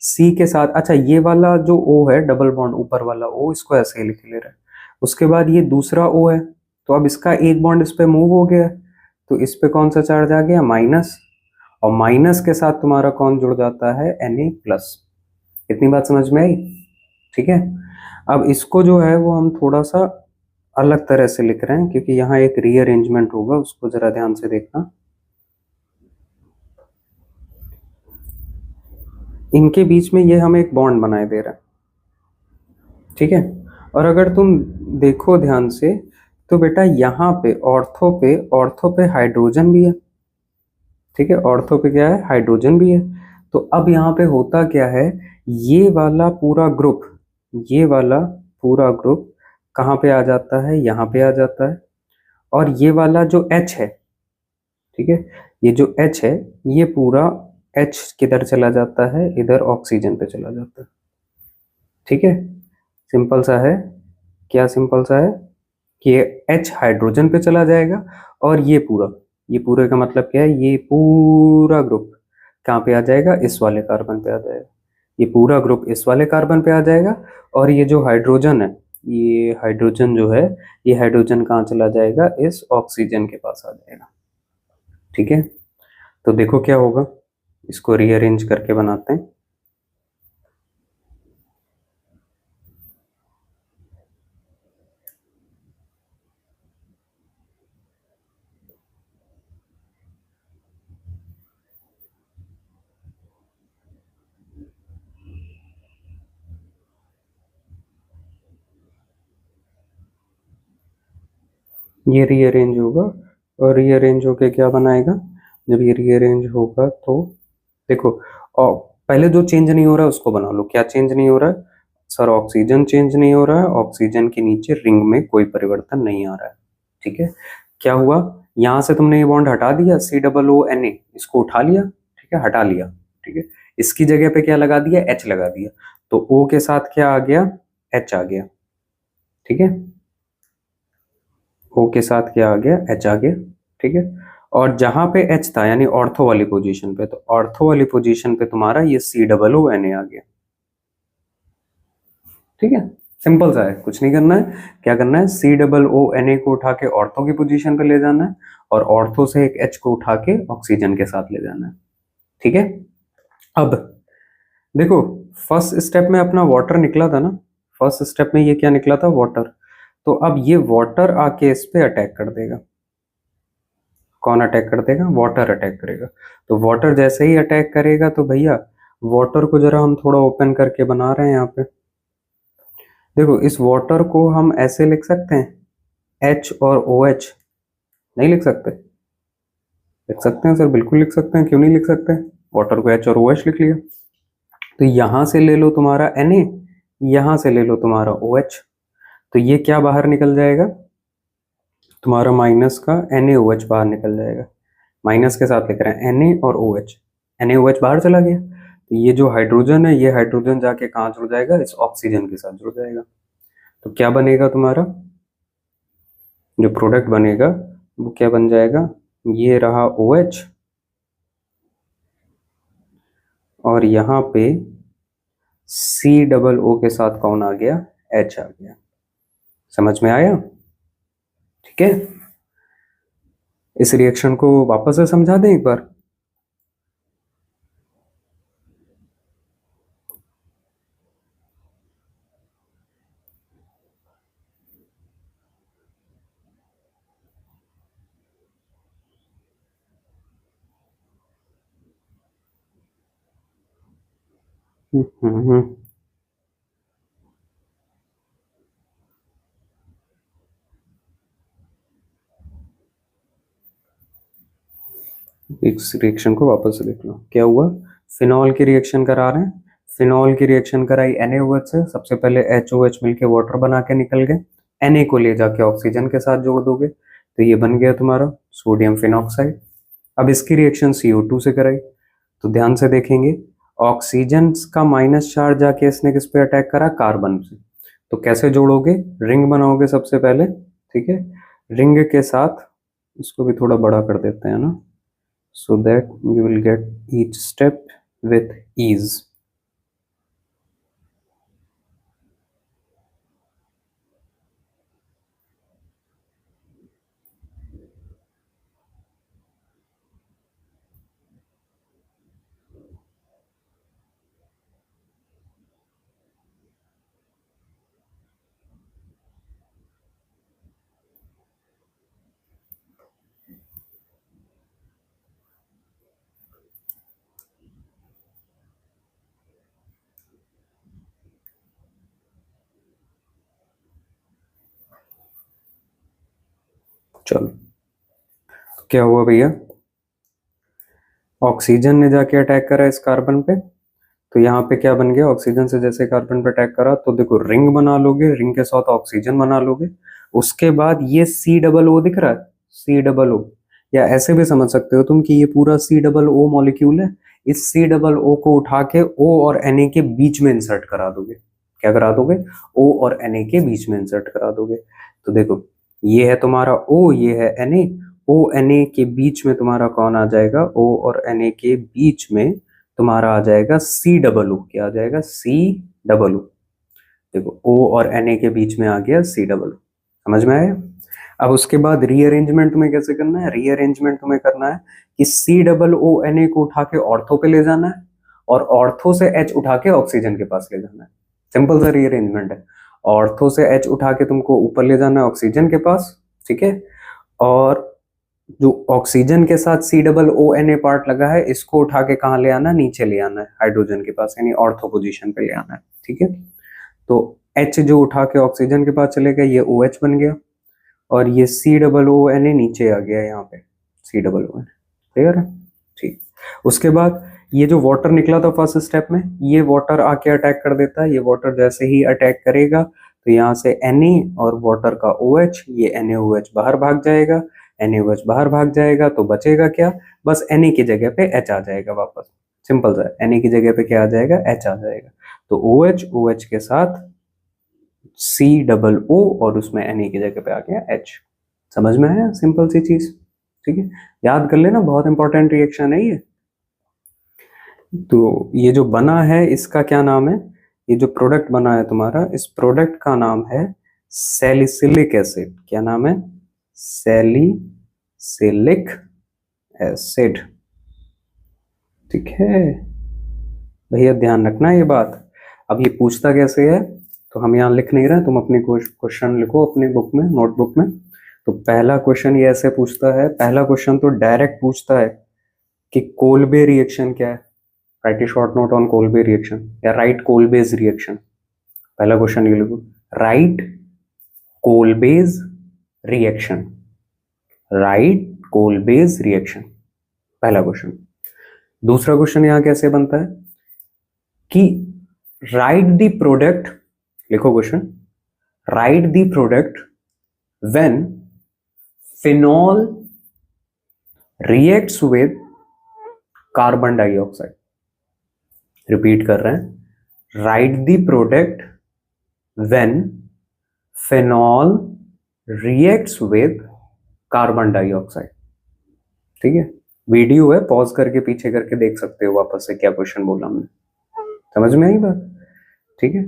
सी के साथ, अच्छा ये वाला जो O है डबल बॉन्ड ऊपर वाला O, इसको ऐसे ही लिख ले रहे हैं। उसके बाद ये दूसरा O है, तो अब इसका एक बॉन्ड इस पे मूव हो गया, तो इस पे कौन सा चार्ज आ गया, माइनस। और माइनस के साथ तुम्हारा कौन जुड़ जाता है, Na प्लस। इतनी बात समझ में आई। ठीक है, अब इसको जो है वो हम थोड़ा सा अलग तरह से लिख रहे हैं, क्योंकि यहाँ एक रीअरेंजमेंट होगा, उसको जरा ध्यान से देखना। इनके बीच में ये हमें एक बॉन्ड बनाए दे रहा है। ठीक है, और अगर तुम देखो ध्यान से, तो बेटा यहाँ पे ऑर्थो पे हाइड्रोजन भी है। ठीक है, ऑर्थो पे क्या है, हाइड्रोजन भी है। तो अब यहाँ पे होता क्या है, ये वाला पूरा ग्रुप, ये वाला पूरा ग्रुप कहाँ पे आ जाता है, यहाँ पे आ जाता है। और ये वाला जो H है, ठीक है, ये जो H है, ये पूरा H किधर चला जाता है, इधर ऑक्सीजन पे चला जाता है। ठीक है, सिंपल सा है। क्या सिंपल सा है कि ये H हाइड्रोजन पे चला जाएगा, और ये पूरे का मतलब क्या है, ये पूरा ग्रुप कहाँ पे आ जाएगा, इस वाले कार्बन पे आ जाएगा। ये पूरा ग्रुप इस वाले कार्बन पे आ जाएगा, और ये जो हाइड्रोजन है, ये हाइड्रोजन जो है, ये हाइड्रोजन कहाँ चला जाएगा, इस ऑक्सीजन के पास आ जाएगा। ठीक है, तो देखो क्या होगा, इसको रीअरेंज करके बनाते हैं। ये रीअरेंज होगा, और रीअरेंज होके क्या बनाएगा, जब ये रीअरेंज होगा तो देखो, और पहले जो चेंज नहीं हो रहा है उसको बना लो। क्या चेंज नहीं हो रहा है सर, ऑक्सीजन चेंज नहीं हो रहा है, ऑक्सीजन के नीचे रिंग में कोई परिवर्तन नहीं आ रहा है। ठीक है, क्या हुआ, यहाँ से तुमने ये बॉन्ड हटा दिया, COO Na, इसको उठा लिया, ठीक है, हटा लिया। ठीक है, इसकी जगह पे क्या लगा दिया, H लगा दिया, तो O के साथ क्या आ गया, H आ गया। ठीक है, O के साथ क्या आ गया, H आ गया। ठीक है, और जहां पे H था यानी ऑर्थो वाली पोजीशन पे, तो ऑर्थो वाली पोजीशन पे तुम्हारा ये COO Na आ गया। ठीक है, सिंपल सा है, कुछ नहीं करना है। क्या करना है, COO Na को उठा के ऑर्थो की पोजीशन पे ले जाना है, और ऑर्थो से एक H को उठा के ऑक्सीजन के साथ ले जाना है। ठीक है, अब देखो, फर्स्ट स्टेप में अपना वाटर निकला था ना, फर्स्ट स्टेप में ये क्या निकला था, वाटर। तो अब ये वाटर आके इस पे अटैक कर देगा। कौन अटैक कर देगा, वाटर अटैक करेगा। तो वाटर जैसे ही अटैक करेगा, तो भैया वाटर को जरा हम थोड़ा ओपन करके बना रहे हैं यहाँ पे। देखो, इस वाटर को हम ऐसे लिख सकते हैं, H और OH, नहीं लिख सकते, लिख सकते हैं सर, बिल्कुल लिख सकते हैं, क्यों नहीं लिख सकते, वाटर को H और OH लिख लिया। तो यहां से ले लो तुम्हारा Na, यहां से ले लो तुम्हारा OH, तो ये क्या बाहर निकल जाएगा, तुम्हारा माइनस का NaOH बाहर निकल जाएगा। माइनस के साथ लिख रहे हैं Na और OH, NaOH बाहर चला गया। तो ये जो हाइड्रोजन है, ये हाइड्रोजन जाके कहाँ जुड़ जाएगा, इस ऑक्सीजन के साथ जुड़ जाएगा। तो क्या बनेगा तुम्हारा, जो प्रोडक्ट बनेगा वो क्या बन जाएगा, ये रहा OH और यहाँ पे COO के साथ कौन आ गया, H आ गया। समझ में आया? ठीक है, इस रिएक्शन को वापस से समझा दें एक बार। हम्म। इस रिएक्शन को वापस से देख लो, क्या हुआ, फिनॉल की रिएक्शन करा रहे हैं, फिनॉल की रिएक्शन कराई NaOH से, सबसे पहले HOH मिलके वाटर बना के निकल गए, Na को ले जाके ऑक्सीजन के साथ जोड़ दोगे तो ये बन गया तुम्हारा सोडियम फिनॉक्साइड। अब इसकी रिएक्शन CO2 से कराई, तो ध्यान से देखेंगे, ऑक्सीजन का माइनस चार्ज जाके इसने किस पे अटैक करा, कार्बन से। तो कैसे जोड़ोगे, रिंग बनाओगे सबसे पहले, ठीक है, रिंग के साथ, इसको भी थोड़ा बड़ा कर देते हैं ना, so that you will get each step with ease। चलो, तो क्या हुआ भैया, ऑक्सीजन ने जाके अटैक करा इस कार्बन पे, तो यहाँ पे क्या बन गया, ऑक्सीजन से जैसे कार्बन पे अटैक करा तो देखो रिंग बना लोगे, रिंग के साथ ऑक्सीजन बना लोगे, उसके बाद ये COO दिख रहा है, COO, या ऐसे भी समझ सकते हो तुम कि ये पूरा COO मॉलिक्यूल है, इस COO को उठा के O और Na के बीच में इंसर्ट करा दोगे। क्या करा दोगे, O और Na के बीच में इंसर्ट करा दोगे। तो देखो ये है तुम्हारा O, ये है Na, O Na के बीच में तुम्हारा कौन आ जाएगा, O और Na के बीच में तुम्हारा आ जाएगा COO। क्या आ जाएगा, COO। देखो O और Na के बीच में आ गया COO। समझ में आया? अब उसके बाद रीअरेंजमेंट में कैसे करना है, रीअरेंजमेंट में करना है कि COO को उठा के ऑर्थो पे ले जाना है और ऑर्थो से H उठा के ऑक्सीजन के पास ले जाना है। सिंपल सा रीअरेंजमेंट है, ऑर्थो से H उठा के तुमको ऊपर ले जाना है ऑक्सीजन के पास, ठीक है, और जो ऑक्सीजन के साथ COO पार्ट लगा है इसको उठा के कहाँ ले आना है, नीचे ले आना है हाइड्रोजन के पास, यानी ऑर्थो पोजीशन पे ले आना है, ठीक है। तो H जो उठा के ऑक्सीजन के पास चले गए, ये OH बन गया और ये COO नीचे आ गया यहाँ पे, COO। क्लियर है? ठीक। उसके बाद ये जो वाटर निकला था फर्स्ट स्टेप में, ये वाटर आके अटैक कर देता है, ये वाटर जैसे ही अटैक करेगा तो यहाँ से Na और वाटर का OH, ये NaOH बाहर भाग जाएगा, NaOH बाहर भाग जाएगा तो बचेगा क्या, बस Na की जगह पे H आ जाएगा वापस। सिंपल सा, Na की जगह पे क्या आ जाएगा, H आ जाएगा। तो OH के साथ COO और उसमें Na की जगह पे आ गया H। समझ में आया, सिंपल सी चीज, ठीक है, याद कर लेना, बहुत इंपॉर्टेंट रिएक्शन है ये। तो ये जो बना है इसका क्या नाम है, ये जो प्रोडक्ट बना है तुम्हारा, इस प्रोडक्ट का नाम है सैलिसिलिक एसिड। क्या नाम है, सैलिसिलिक एसिड। ठीक है भैया, ध्यान रखना ये बात। अब ये पूछता कैसे है, तो हम यहाँ लिख नहीं रहे, तुम अपने क्वेश्चन लिखो अपनी बुक में, नोटबुक में। तो पहला क्वेश्चन ये ऐसे पूछता है, पहला क्वेश्चन तो डायरेक्ट पूछता है कि कोल्बे रिएक्शन क्या है, right A short note on Kolbe reaction या राइट कोल्बेज रिएक्शन। पहला क्वेश्चन ये लिखो, राइट कोल्बेज रिएक्शन, राइट कोल्बेज रिएक्शन, पहला क्वेश्चन। दूसरा क्वेश्चन यहां कैसे बनता है कि राइट द प्रोडक्ट, लिखो question, right the product when phenol reacts with carbon dioxide. Repeat कर रहे हैं, right the product when phenol reacts with carbon dioxide. ठीक है, वीडियो है, पॉज करके पीछे करके देख सकते हो वापस से क्या क्वेश्चन बोला हमने, समझ में आई बात? ठीक है,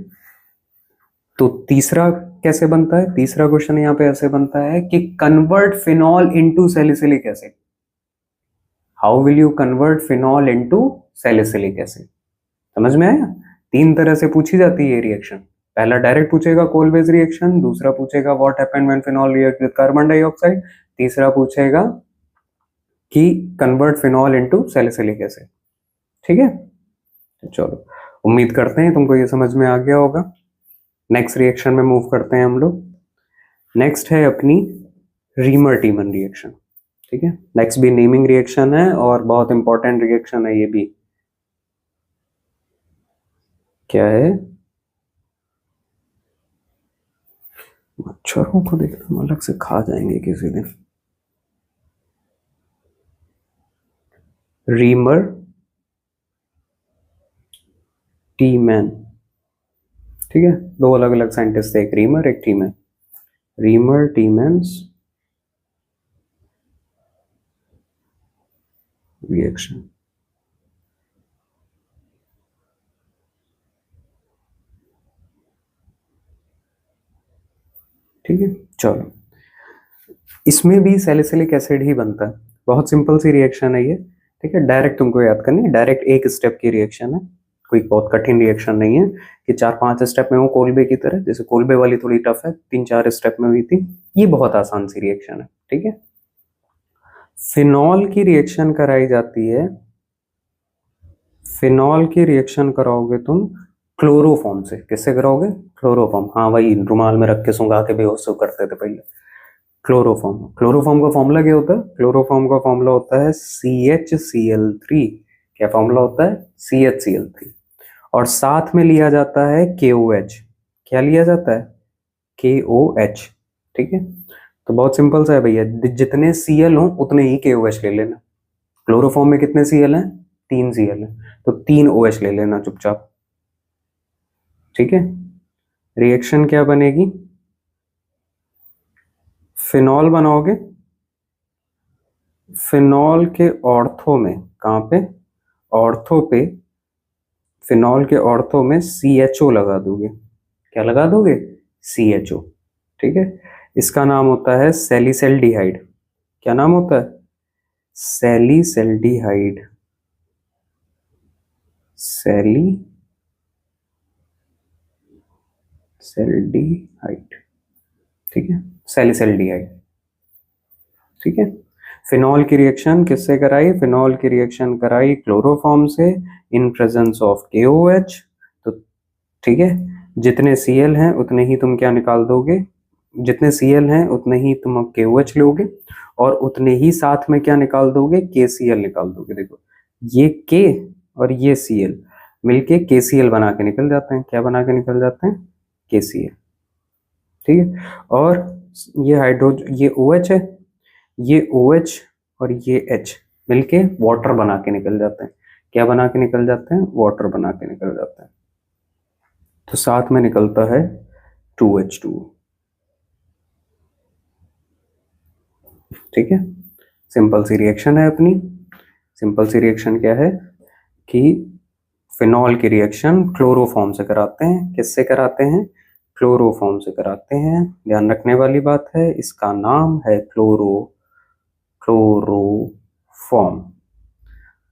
तो तीसरा कैसे बनता है, तीसरा क्वेश्चन यहाँ पे ऐसे बनता है कि convert phenol into salicylic acid. How will you convert phenol into salicylic acid? समझ में आया? तीन तरह से पूछी जाती है रिएक्शन। पहला डायरेक्ट पूछेगा कोल बेस रिएक्शन, दूसरा पूछेगा what happened when phenol react with carbon dioxide, तीसरा पूछेगा कि convert phenol into salicylic acid. ठीक है, चलो उम्मीद करते हैं तुमको ये समझ में आ गया होगा। नेक्स्ट रिएक्शन में मूव करते हैं हम लोग। नेक्स्ट है अपनी रीमर टीमन रिएक्शन। ठीक है, नेक्स्ट भी नेमिंग रिएक्शन है और बहुत इंपॉर्टेंट रिएक्शन है ये भी। क्या है? मच्छरों को देखना अलग से खा जाएंगे किसी दिन। रीमर टीमैन। ठीक है, दो अलग अलग साइंटिस्ट थे, एक रीमर एक टीमैन। Reamer टीमैन्स reaction. ठीक है, चलो इसमें भी सैलिसिलिक एसिड ही बनता है। बहुत सिंपल सी रिएक्शन है ये। ठीक है, डायरेक्ट तुमको याद करनी है, डायरेक्ट एक स्टेप की रिएक्शन है, कोई बहुत कठिन रिएक्शन नहीं है कि 4-5 स्टेप में हो कोलबे की तरह। जैसे कोलबे वाली थोड़ी टफ है, 3-4 स्टेप में हुई थी, ये बहुत आसान सी रिएक्शन है। ठीक है, फिनॉल की रिएक्शन कराई जाती है, फिनॉल की रिएक्शन कराओगे तुम क्लोरोफॉर्म से। किससे कराओगे? क्लोरोफॉर्म। हाँ वही रुमाल में रख के सुंघा के बेहोश करते थे पहले। क्लोरोफॉर्म, क्लोरोफॉर्म का फॉर्मूला क्या होता है? क्लोरोफॉर्म का फॉर्मूला होता है CHCl3। क्या फॉर्मूला होता है? CHCl3। और साथ में लिया जाता है KOH। क्या लिया जाता है? KOH। ठीक है, तो बहुत सिंपल सा है भैया, जितने Cl हो उतने ही KOH ले लेना। क्लोरोफॉर्म में कितने Cl हैं? 3 Cl हैं, तो 3 OH ले लेना चुपचाप। ठीक है, रिएक्शन क्या बनेगी? फिनॉल बनाओगे, फिनॉल के ऑर्थो में, कहाँ पे? ऑर्थो पे, फिनॉल के ऑर्थो में CHO लगा दोगे। क्या लगा दोगे? CHO। ठीक है, इसका नाम होता है सैलिसैल्डिहाइड। क्या नाम होता है? सैलिसैल्डिहाइड। सैलिसैल्डिहाइड। ठीक है, सैलिसैल्डिहाइड। ठीक है, फिनॉल की रिएक्शन किससे कराई? फिनॉल की रिएक्शन कराई क्लोरोफॉर्म से इन प्रेजेंस ऑफ KOH। तो ठीक है, जितने Cl हैं उतने ही तुम क्या निकाल दोगे? जितने Cl हैं उतने ही तुम KOH लोगे, और उतने ही साथ में क्या निकाल दोगे? KCl निकाल दोगे। देखो ये K और ये Cl मिलके KCl बना के निकल जाते हैं। क्या बना के निकल जाते हैं? KCl। ठीक है, और ये हाइड्रोजन, ये OH है, ये OH और ये H मिलके वाटर बना के निकल जाते हैं। क्या बना के निकल जाते हैं? वाटर बना के निकल जाते हैं। तो साथ में निकलता है 2H2O। ठीक है, सिंपल सी रिएक्शन है अपनी। सिंपल सी रिएक्शन क्या है कि फिनॉल की रिएक्शन क्लोरोफॉर्म से कराते हैं। किससे कराते हैं? क्लोरोफॉर्म से कराते हैं। ध्यान रखने वाली बात है, इसका नाम है क्लोरोफॉर्म।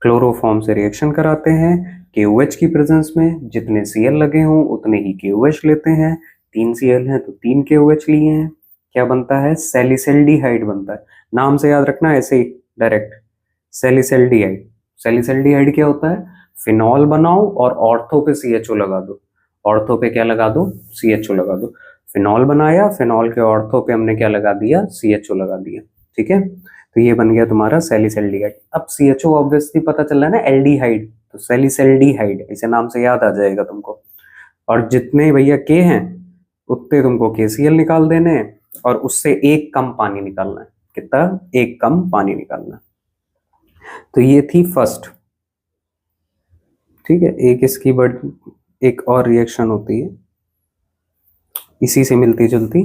क्लोरोफॉर्म से रिएक्शन कराते हैं KOH की प्रेजेंस में। जितने Cl लगे हों उतने ही KOH लेते हैं। 3 Cl हैं तो 3 KOH लिए हैं। क्या बनता है? सैलिसैल्डिहाइड बनता है। नाम से याद रखना ऐसे ही डायरेक्ट, सैलिसैल्डिहाइड। सैलिसैल्डिहाइड क्या होता है? फिनॉल बनाओ और ऑर्थो पे CHO लगा दो। ऑर्थो पे क्या लगा दो? CHO लगा दो। फिनॉल बनाया, फिनॉल के ऑर्थो पे हमने क्या लगा दिया? CHO लगा दिया। ठीक है, तो ये बन गया तुम्हारा सैलिसैल्डिहाइड। अब CHO ऑब्वियसली पता चल रहा है ना, एल्डिहाइड, तो सैलिसैल्डिहाइड इसे नाम से याद आ जाएगा तुमको। और जितने भैया K हैं उतने तुमको KCl निकाल देने हैं, और उससे एक कम पानी निकालना है। कितना? एक कम पानी निकालना है। तो ये थी फर्स्ट। ठीक है, एक इसकी बट एक और रिएक्शन होती है इसी से मिलती जुलती।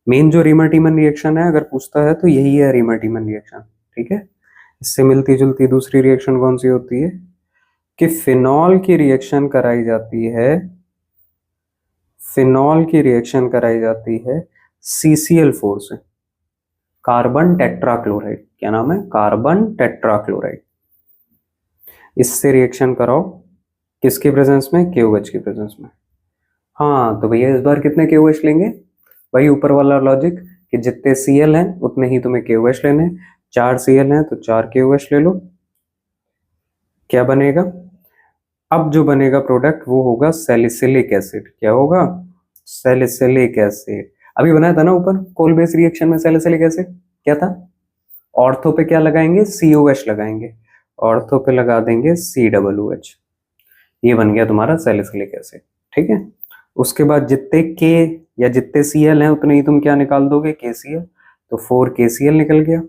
मेन जो रीमर टीमन रिएक्शन है अगर पूछता है तो यही है रीमर टीमन रिएक्शन। ठीक है, इससे मिलती जुलती दूसरी रिएक्शन कौन सी होती है कि फिनॉल की रिएक्शन कराई जाती है, फिनॉल की रिएक्शन कराई जाती है CCl4 से, कार्बन टेट्राक्लोराइड। क्या नाम है? Carbon tetrachloride. इससे रिएक्शन कराओ किसके प्रेजेंस में? KOH की प्रेजेंस में। हाँ तो भैया इस बार कितने KOH लेंगे? वही ऊपर वाला लॉजिक कि जितने Cl हैं उतने ही तुम्हें KOH लेने हैं। 4 Cl हैं तो 4 KOH ले लो। क्या बनेगा? अब जो बनेगा प्रोडक्ट वो होगा सैलिसिलिक एसिड। क्या होगा? Salicylic acid. अभी बनाया था ना ऊपर कोल बेस रिएक्शन में सैलिसिलिक एसिड। क्या था? ऑर्थो पे क्या लगाएंगे? COH लगाएंगे। ऑर्थो पे लगा देंगे COOH। ये बन गया तुम्हारा सैलिसिलिक एसिड। ठीक है, उसके बाद जितने K या जितने Cl हैं उतने ही तुम क्या निकाल दोगे? KCl। तो 4 KCl निकल गया।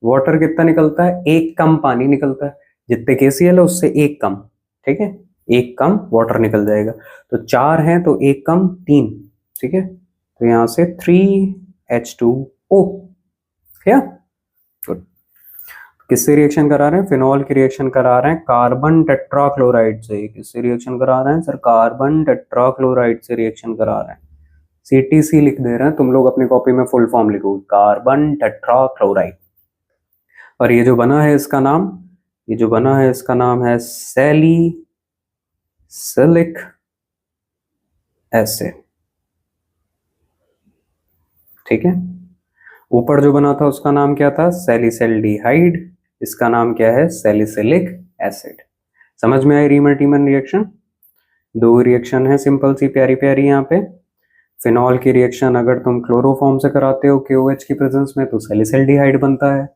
वाटर कितना निकलता है? एक कम पानी निकलता है। जितने KCl है उससे एक कम। ठीक है, एक कम वाटर निकल जाएगा। तो 4 हैं तो एक कम 3। ठीक है, तो यहां से 3H2O। क्या? गुड। किससे रिएक्शन करा रहे हैं? फिनॉल की रिएक्शन करा रहे हैं कार्बन टेट्राक्लोराइड से। किससे रिएक्शन करा रहे हैं सर? कार्बन टेट्राक्लोराइड से रिएक्शन करा रहे हैं। CTC लिख दे रहे हैं, तुम लोग अपनी कॉपी में फुल फॉर्म लिखो, कार्बन टेट्राक्लोराइड। और ये जो बना है इसका नाम, ये जो बना है इसका नाम है सैलिसिलिक एसिड। ठीक है, ऊपर जो बना था उसका नाम क्या था? सैलिसल्डिहाइड। इसका नाम क्या है? Salicylic acid. समझ में आई रीमर टीमन रिएक्शन? दो रिएक्शन है सिंपल सी प्यारी प्यारी। यहाँ पे फिनॉल की रिएक्शन अगर तुम क्लोरोफॉर्म से कराते हो KOH की प्रेजेंस में तो सैलिसल्डिहाइड बनता है।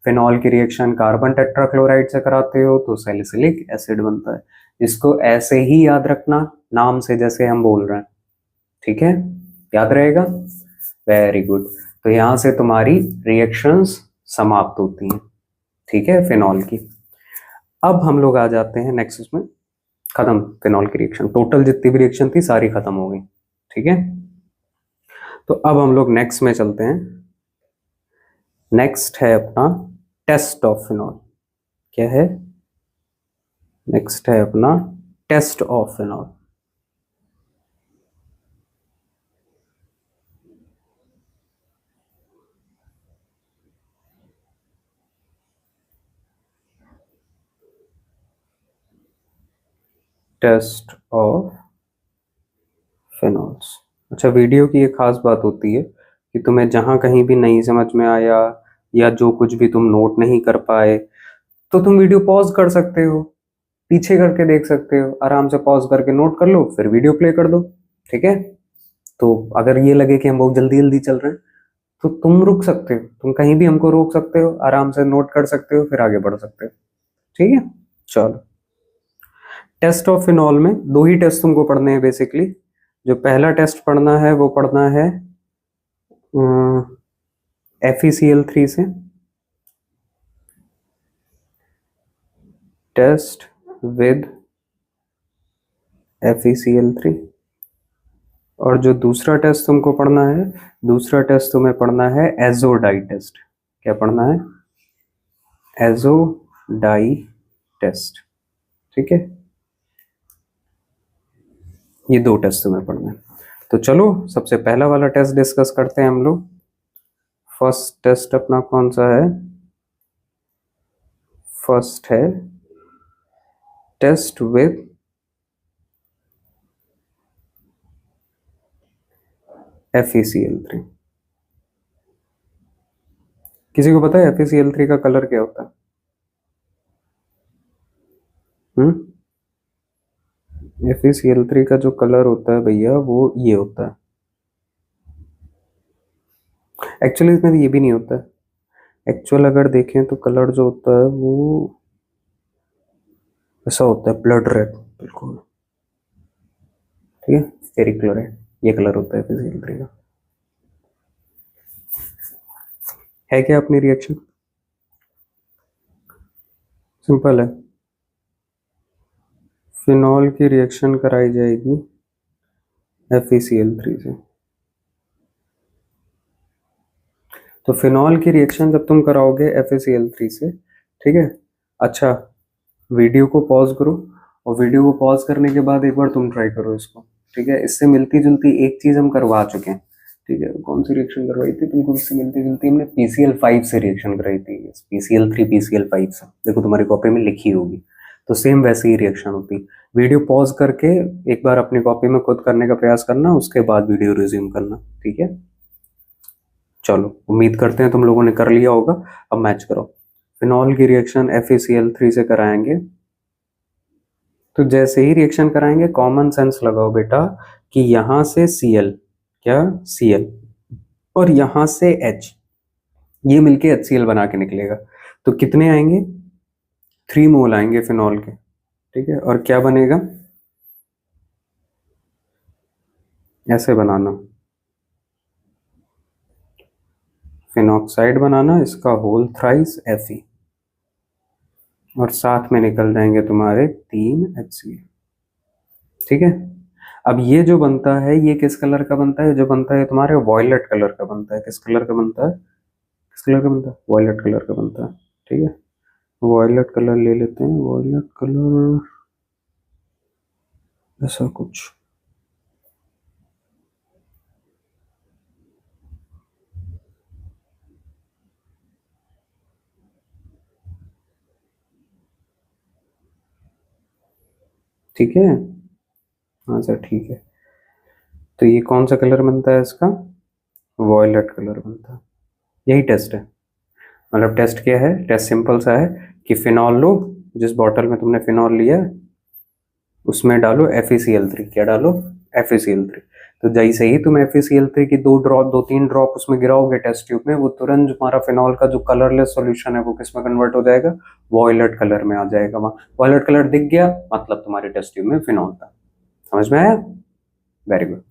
फिनॉल की रिएक्शन कार्बन टेट्राक्लोराइड से कराते हो तो सैलिसिलिक एसिड बनता है। इसको ऐसे ही याद रखना नाम से जैसे हम बोल रहे हैं। ठीक है, याद रहेगा? Very good. तो यहां से तुम्हारी रिएक्शंस समाप्त होती हैं। ठीक है, फिनॉल की। अब हम लोग आ जाते हैं नेक्स्ट, उसमें खत्म फिनॉल की रिएक्शन। टोटल जितनी भी रिएक्शन थी सारी खत्म हो गई। ठीक है, तो अब हम लोग नेक्स्ट में चलते हैं। नेक्स्ट है अपना टेस्ट ऑफ फिनॉल। क्या है? नेक्स्ट है अपना test of phenol. Test of phenols. अच्छा, वीडियो की एक खास बात होती है कि तुम्हें जहां कहीं भी नहीं समझ में आया या जो कुछ भी तुम नोट नहीं कर पाए तो तुम वीडियो पॉज कर सकते हो, पीछे करके देख सकते हो, आराम से पॉज करके नोट कर लो फिर वीडियो प्ले कर दो। ठीक है, तो अगर ये लगे कि हम बहुत जल्दी जल्दी चल रहे हैं तो तुम रुक सकते हो, तुम कहीं भी हमको रोक सकते हो, आराम से नोट कर सकते हो, फिर आगे बढ़ सकते हो। ठीक है, चलो। टेस्ट ऑफ फिनॉल में दो ही टेस्ट तुमको पढ़ने हैं बेसिकली। जो पहला टेस्ट पढ़ना है वो पढ़ना है FeCl3 से, टेस्ट विद FeCl3। और जो दूसरा टेस्ट तुमको पढ़ना है, दूसरा टेस्ट तुम्हें पढ़ना है एजो डाई टेस्ट। क्या पढ़ना है? Azo dye test. ठीक है, ये दो टेस्ट तुम्हें पढ़ना है। तो चलो सबसे पहला वाला टेस्ट डिस्कस करते हैं हम लोग। फर्स्ट टेस्ट अपना कौन सा है? फर्स्ट है टेस्ट विद FeCl3। किसी को पता है FeCl3 का कलर क्या होता है? FeCl3 का जो कलर होता है भैया वो ये होता है। एक्चुअली इसमें ये भी नहीं होता है। एक्चुअल अगर देखें तो कलर जो होता है वो ऐसा होता है, ब्लड रेड बिल्कुल। ठीक है, फेरिक क्लोराइड ये कलर होता है FeCl3 का। है क्या अपनी रिएक्शन? सिंपल है, फिनॉल की रिएक्शन कराई जाएगी FeCl3 से। तो फिनॉल की रिएक्शन जब तुम कराओगे FeCl3 से, ठीक है। अच्छा, वीडियो को पॉज करो और वीडियो को पॉज करने के बाद एक बार तुम ट्राई करो इसको, ठीक है। इससे मिलती जुलती एक चीज हम करवा चुके हैं, ठीक है। कौन सी रिएक्शन करवाई थी तुमको इससे मिलती जुलती? हमने PCl5 से रिएक्शन कराई थी, PCl3 PCl5 से। देखो तुम्हारी कॉपी में लिखी होगी, तो सेम वैसी ही रिएक्शन होती। वीडियो पॉज करके एक बार अपनी कॉपी में खुद करने का प्रयास करना, उसके बाद वीडियो रिज्यूम करना, ठीक है। चलो, उम्मीद करते हैं तुम लोगों ने कर लिया होगा। अब मैच करो। फिनॉल की रिएक्शन FeCl3 से कराएंगे, तो जैसे ही रिएक्शन कराएंगे कॉमन सेंस लगाओ बेटा कि यहां से Cl, क्या Cl, और यहां से H, ये मिलके HCl बना के निकलेगा। तो कितने आएंगे? 3 मोल आएंगे फिनॉल के, ठीक है। और क्या बनेगा? ऐसे बनाना, फिनॉक्साइड बनाना, इसका होल थ्राइस Fe, और साथ में निकल जाएंगे तुम्हारे 3 HCl, ठीक है। अब ये जो बनता है ये किस कलर का बनता है? जो बनता है तुम्हारे वॉयलेट कलर का बनता है। किस कलर का बनता है? किस कलर का बनता है? वॉयलेट कलर का बनता है, ठीक है। वॉयलेट कलर ले लेते हैं, वॉयलेट कलर ऐसा कुछ। ठीक है, हाँ सर, ठीक है। तो ये कौन सा कलर बनता है इसका? वॉयलेट कलर बनता है। यही टेस्ट है। मतलब टेस्ट क्या है? टेस्ट सिंपल सा है कि फिनॉल लो, जिस बॉटल में तुमने फिनॉल लिया उसमें डालो FeCl3। क्या डालो? FeCl3। तो जैसे ही तुम FeCl3 की 2-3 ड्रॉप उसमें गिराओगे टेस्ट ट्यूब में, वो तुरंत तुम्हारा फिनॉल का जो कलरलेस सॉल्यूशन है वो किस में कन्वर्ट हो जाएगा? वॉयलेट कलर में आ जाएगा। वहां वॉयलेट कलर दिख गया, मतलब तुम्हारे टेस्ट ट्यूब में फिनॉल था। समझ में आया? वेरी गुड,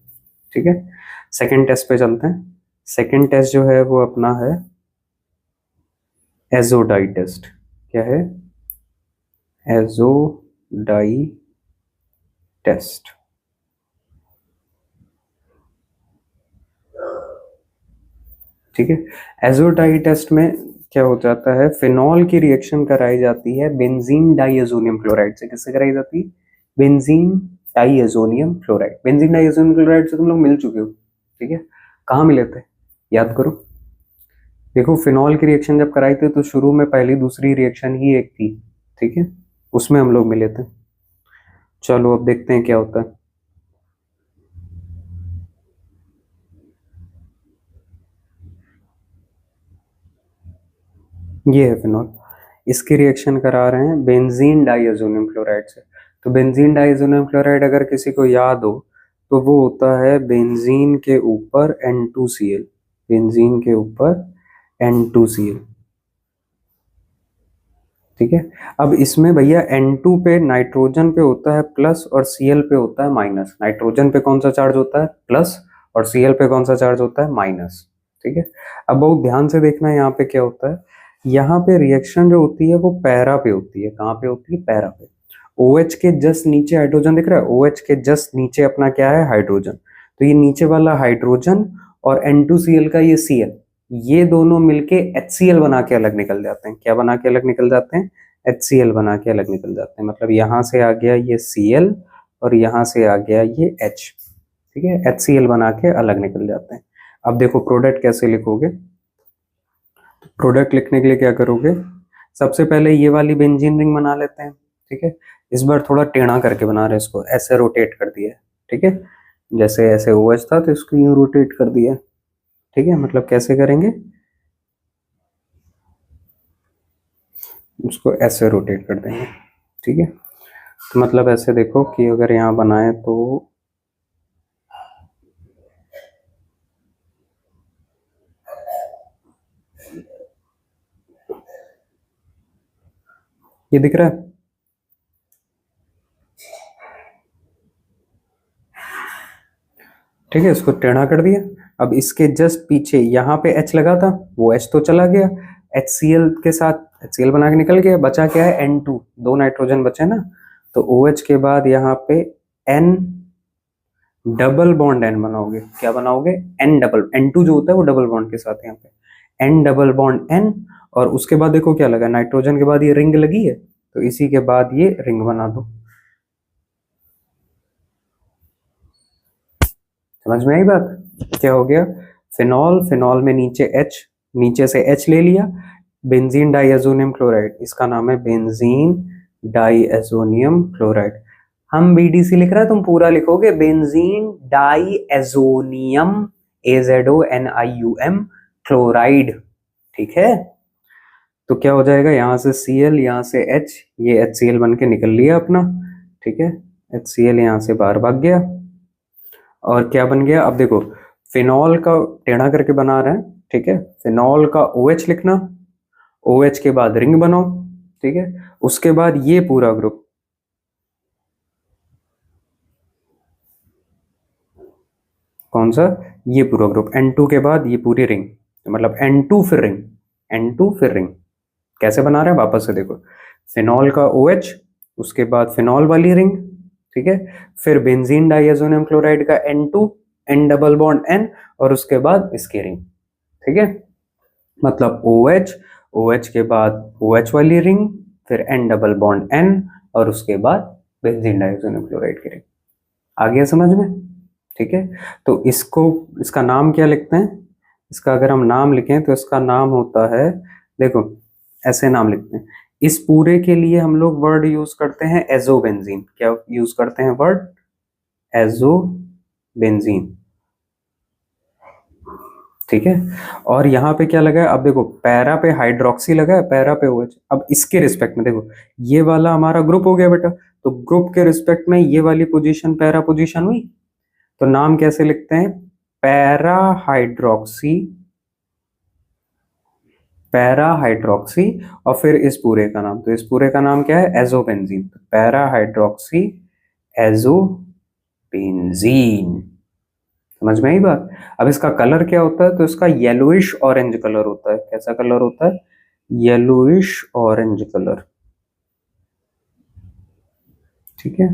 ठीक है। सेकेंड टेस्ट पे चलते हैं। सेकेंड टेस्ट जो है वो अपना है एजोडाई टेस्ट। क्या है? Azo dye test. ठीक है। एजोडाई टेस्ट में क्या हो जाता है? फिनॉल की रिएक्शन कराई जाती है बेंजीन डाइएजोनियम क्लोराइड से। किससे कराई जाती है? Benzene diazonium chloride. Benzene diazonium chloride से तुम लोग मिल चुके हो, ठीक है। कहाँ मिले थे? याद करो। देखो, फिनॉल की रिएक्शन जब कराई थी तो शुरू में पहली दूसरी रिएक्शन ही एक थी, ठीक है। उसमें हम लोग मिले थे। चलो अब देखते हैं क्या होता है। ये है फिनॉल, इसकी रिएक्शन करा रहे हैं बेंजीन डाइएजोनियम क्लोराइड से। तो बेंजीन डाइएजोनियम क्लोराइड अगर किसी को याद हो तो वो होता है बेंजीन के ऊपर N2Cl, बेंजीन के ऊपर N2Cl, ठीक है। अब इसमें भैया N2 पे नाइट्रोजन पे होता है प्लस और Cl पे होता है माइनस। नाइट्रोजन पे कौन सा चार्ज होता है? प्लस, और Cl पे कौन सा चार्ज होता है? माइनस, ठीक है। अब बहुत ध्यान से देखना है यहाँ पे क्या होता है। यहाँ पे रिएक्शन जो होती है वो पैरा पे होती है। कहाँ पे होती है? पैरा पे। OH के जस्ट नीचे हाइड्रोजन दिख रहा है, OH के जस्ट नीचे अपना क्या है? हाइड्रोजन। तो ये नीचे वाला हाइड्रोजन और N2Cl का ये Cl, ये दोनों मिलके HCl बना के अलग निकल जाते हैं। क्या बना के अलग निकल जाते हैं? HCl बना के अलग निकल जाते हैं। मतलब यहां से आ गया ये Cl और यहां से आ गया ये H, ठीक है। HCl बना के अलग निकल जाते हैं। अब देखो प्रोडक्ट कैसे लिखोगे। प्रोडक्ट लिखने के लिए क्या करोगे? सबसे पहले ये वाली बेंजीन रिंग बना लेते हैं, ठीक है। इस बार थोड़ा टेढ़ा करके बना रहे हैं इसको, ऐसे रोटेट कर दिया है, ठीक है। जैसे ऐसे OH था तो इसको यूं रोटेट कर दिया, ठीक है। मतलब कैसे करेंगे? उसको ऐसे रोटेट कर देंगे, ठीक है। तो मतलब ऐसे देखो कि अगर यहाँ बनाए तो ये दिख रहा है, ठीक है। इसको टेढ़ा कर दिया। अब इसके जस्ट पीछे यहाँ पे H लगा था, वो H तो चला गया। HCl के साथ HCl बना के निकल गया। बचा क्या है? N2, 2 नाइट्रोजन बचे ना, तो OH के बाद यहाँ पे N डबल बॉन्ड N बनाओगे। क्या बनाओगे? N2 जो होता है वो डबल बॉन्ड के साथ यहाँ पे N डबल बॉन्ड N, और उसके बाद देखो क्या लगा, नाइट्रोजन के बाद ये रिंग लगी है, तो इसी के बाद ये रिंग बना दो। समझ में आई बात? क्या हो गया? फिनॉल, फिनॉल में नीचे H, नीचे से H ले लिया, बेंजीन डाइएजोनियम क्लोराइड, इसका नाम है बेंजीन डाइएजोनियम क्लोराइड। हम BDC लिख रहे हैं, तुम पूरा लिखोगे बेंजीन डाइएजोनियम AZONIUM क्लोराइड। ठीक है, तो क्या हो जाएगा, यहां से Cl, यहां से H, ये HCl बन के निकल लिया अपना। ठीक है, HCl यहां से बाहर भाग गया, और क्या बन गया? अब देखो, फिनॉल का टेढ़ा करके बना रहे हैं। ठीक है, फिनॉल का OH लिखना, OH के बाद रिंग बनाओ। ठीक है, उसके बाद ये पूरा ग्रुप, कौन सा? ये पूरा ग्रुप N2 के बाद ये पूरी रिंग, मतलब N2 फिर रिंग, N2 फिर रिंग। कैसे बना रहे हैं वापस से देखो, फिनॉल का OH, उसके बाद फिनॉल वाली रिंग। ठीक है, फिर बेंजीन डाइएजोनियम क्लोराइड का N2, N double bond N, और उसके बाद इसकी रिंग। ठीक है, मतलब OH, OH के बाद OH वाली रिंग, फिर N डबल बॉन्ड N, और उसके बाद बेंजीन डाइएजोनियम क्लोराइड की रिंग। आ गया समझ में? ठीक है, तो इसको, इसका नाम क्या लिखते हैं? इसका अगर हम नाम लिखें तो इसका नाम होता है, देखो ऐसे नाम लिखते हैं। इस पूरे के लिए हम लोग वर्ड यूज करते हैं एजोबेंजीन। क्या यूज करते हैं वर्ड? एजोबेंजीन। ठीक है, और यहाँ पे क्या लगा है? अब देखो, पैरा पे हाइड्रोक्सी लगा है, पैरा पे OH। अब इसके रिस्पेक्ट में देखो, ये वाला हमारा ग्रुप हो गया बेटा, तो ग्रुप के रिस्पेक्ट में ये वाली पोजीशन पैरा पोजीशन हुई, तो नाम कैसे लिखते हैं? पैरा हाइड्रोक्सी, पैरा हाइड्रोक्सी, और फिर इस पूरे का नाम, तो इस पूरे का नाम क्या है? एजोबेंजीन। तो पैरा हाइड्रोक्सी एजोबेंजीन। समझ में आई बात? अब इसका कलर क्या होता है? तो इसका येलोइश ऑरेंज कलर होता है। कैसा कलर होता है? Yellowish orange colour. ठीक है,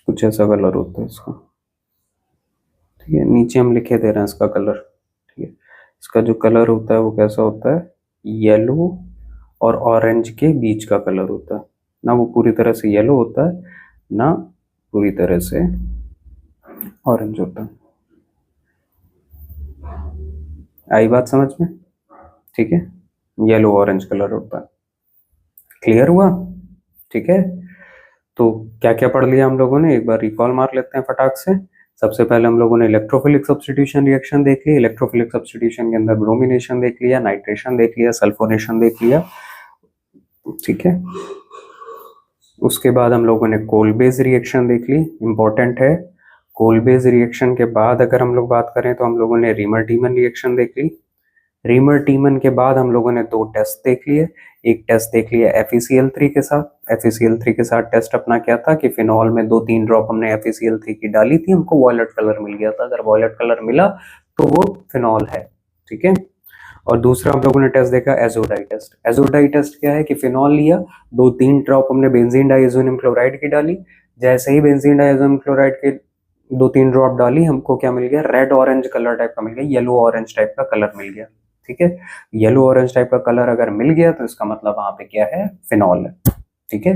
कुछ ऐसा कलर होता है इसका। ठीक है, नीचे हम लिखे दे रहे हैं इसका कलर। ठीक है, इसका जो कलर होता है वो कैसा होता है? येलो और ऑरेंज के बीच का कलर होता है। ना वो पूरी तरह से येलो होता है, ना पूरी तरह से ऑरेंज होता है। आई बात समझ में? ठीक है, येलो ऑरेंज कलर होता है। क्लियर हुआ? ठीक है, तो क्या क्या पढ़ लिया हम लोगों ने, एक बार रिकॉल मार लेते हैं फटाक से। सबसे पहले हम लोगों ने इलेक्ट्रोफिलिक सब्स्टिट्यूशन रिएक्शन देख ली। इलेक्ट्रोफिलिक सब्स्टिट्यूशन के अंदर ब्रोमिनेशन देख लिया, नाइट्रेशन देख लिया, सल्फोनेशन देख लिया। ठीक है, उसके बाद हम लोगों ने कोल बेस रिएक्शन देख ली, इंपॉर्टेंट है। कोल बेस रिएक्शन के बाद अगर हम लोग बात करें तो हम लोगों ने रीमर टीमन रिएक्शन देख ली। रीमर टीमन के बाद हम लोगों ने 2 टेस्ट देख लिए। एक टेस्ट देख लिया FeCl3 के साथ। FeCl3 के साथ टेस्ट अपना क्या था कि फिनॉल में 2-3 ड्रॉप हमने FeCl3 की डाली थी, हमको वॉयलेट कलर मिल गया था। अगर वॉयलेट कलर मिला तो वो फिनॉल है। ठीक है, और दूसरा हम लोगों ने टेस्ट देखा एजोडाई टेस्ट। एजोडाई टेस्ट क्या है कि फिनॉल लिया, 2-3 ड्रॉप हमने बेंजीन डाइएजोनियम क्लोराइड की डाली। जैसे ही बेंजीन डाइएजोनियम क्लोराइड के 2-3 ड्रॉप डाली, हमको क्या मिल गया? रेड ऑरेंज कलर टाइप का मिल गया, येलो ऑरेंज टाइप का कलर मिल गया। ठीक है, येलो ऑरेंज टाइप का कलर अगर मिल गया तो इसका मतलब वहां पे क्या है? फिनॉल है। ठीक है,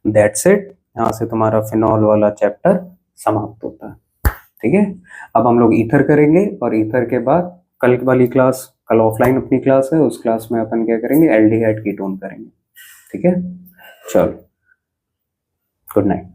दैट्स इट। यहाँ से तुम्हारा फिनॉल वाला चैप्टर समाप्त होता है। ठीक है, अब हम लोग ईथर करेंगे, और ईथर के बाद कल वाली क्लास, कल ऑफलाइन अपनी क्लास है, उस क्लास में अपन क्या करेंगे? एल्डिहाइड कीटोन करेंगे। ठीक है, चलो, गुड नाइट।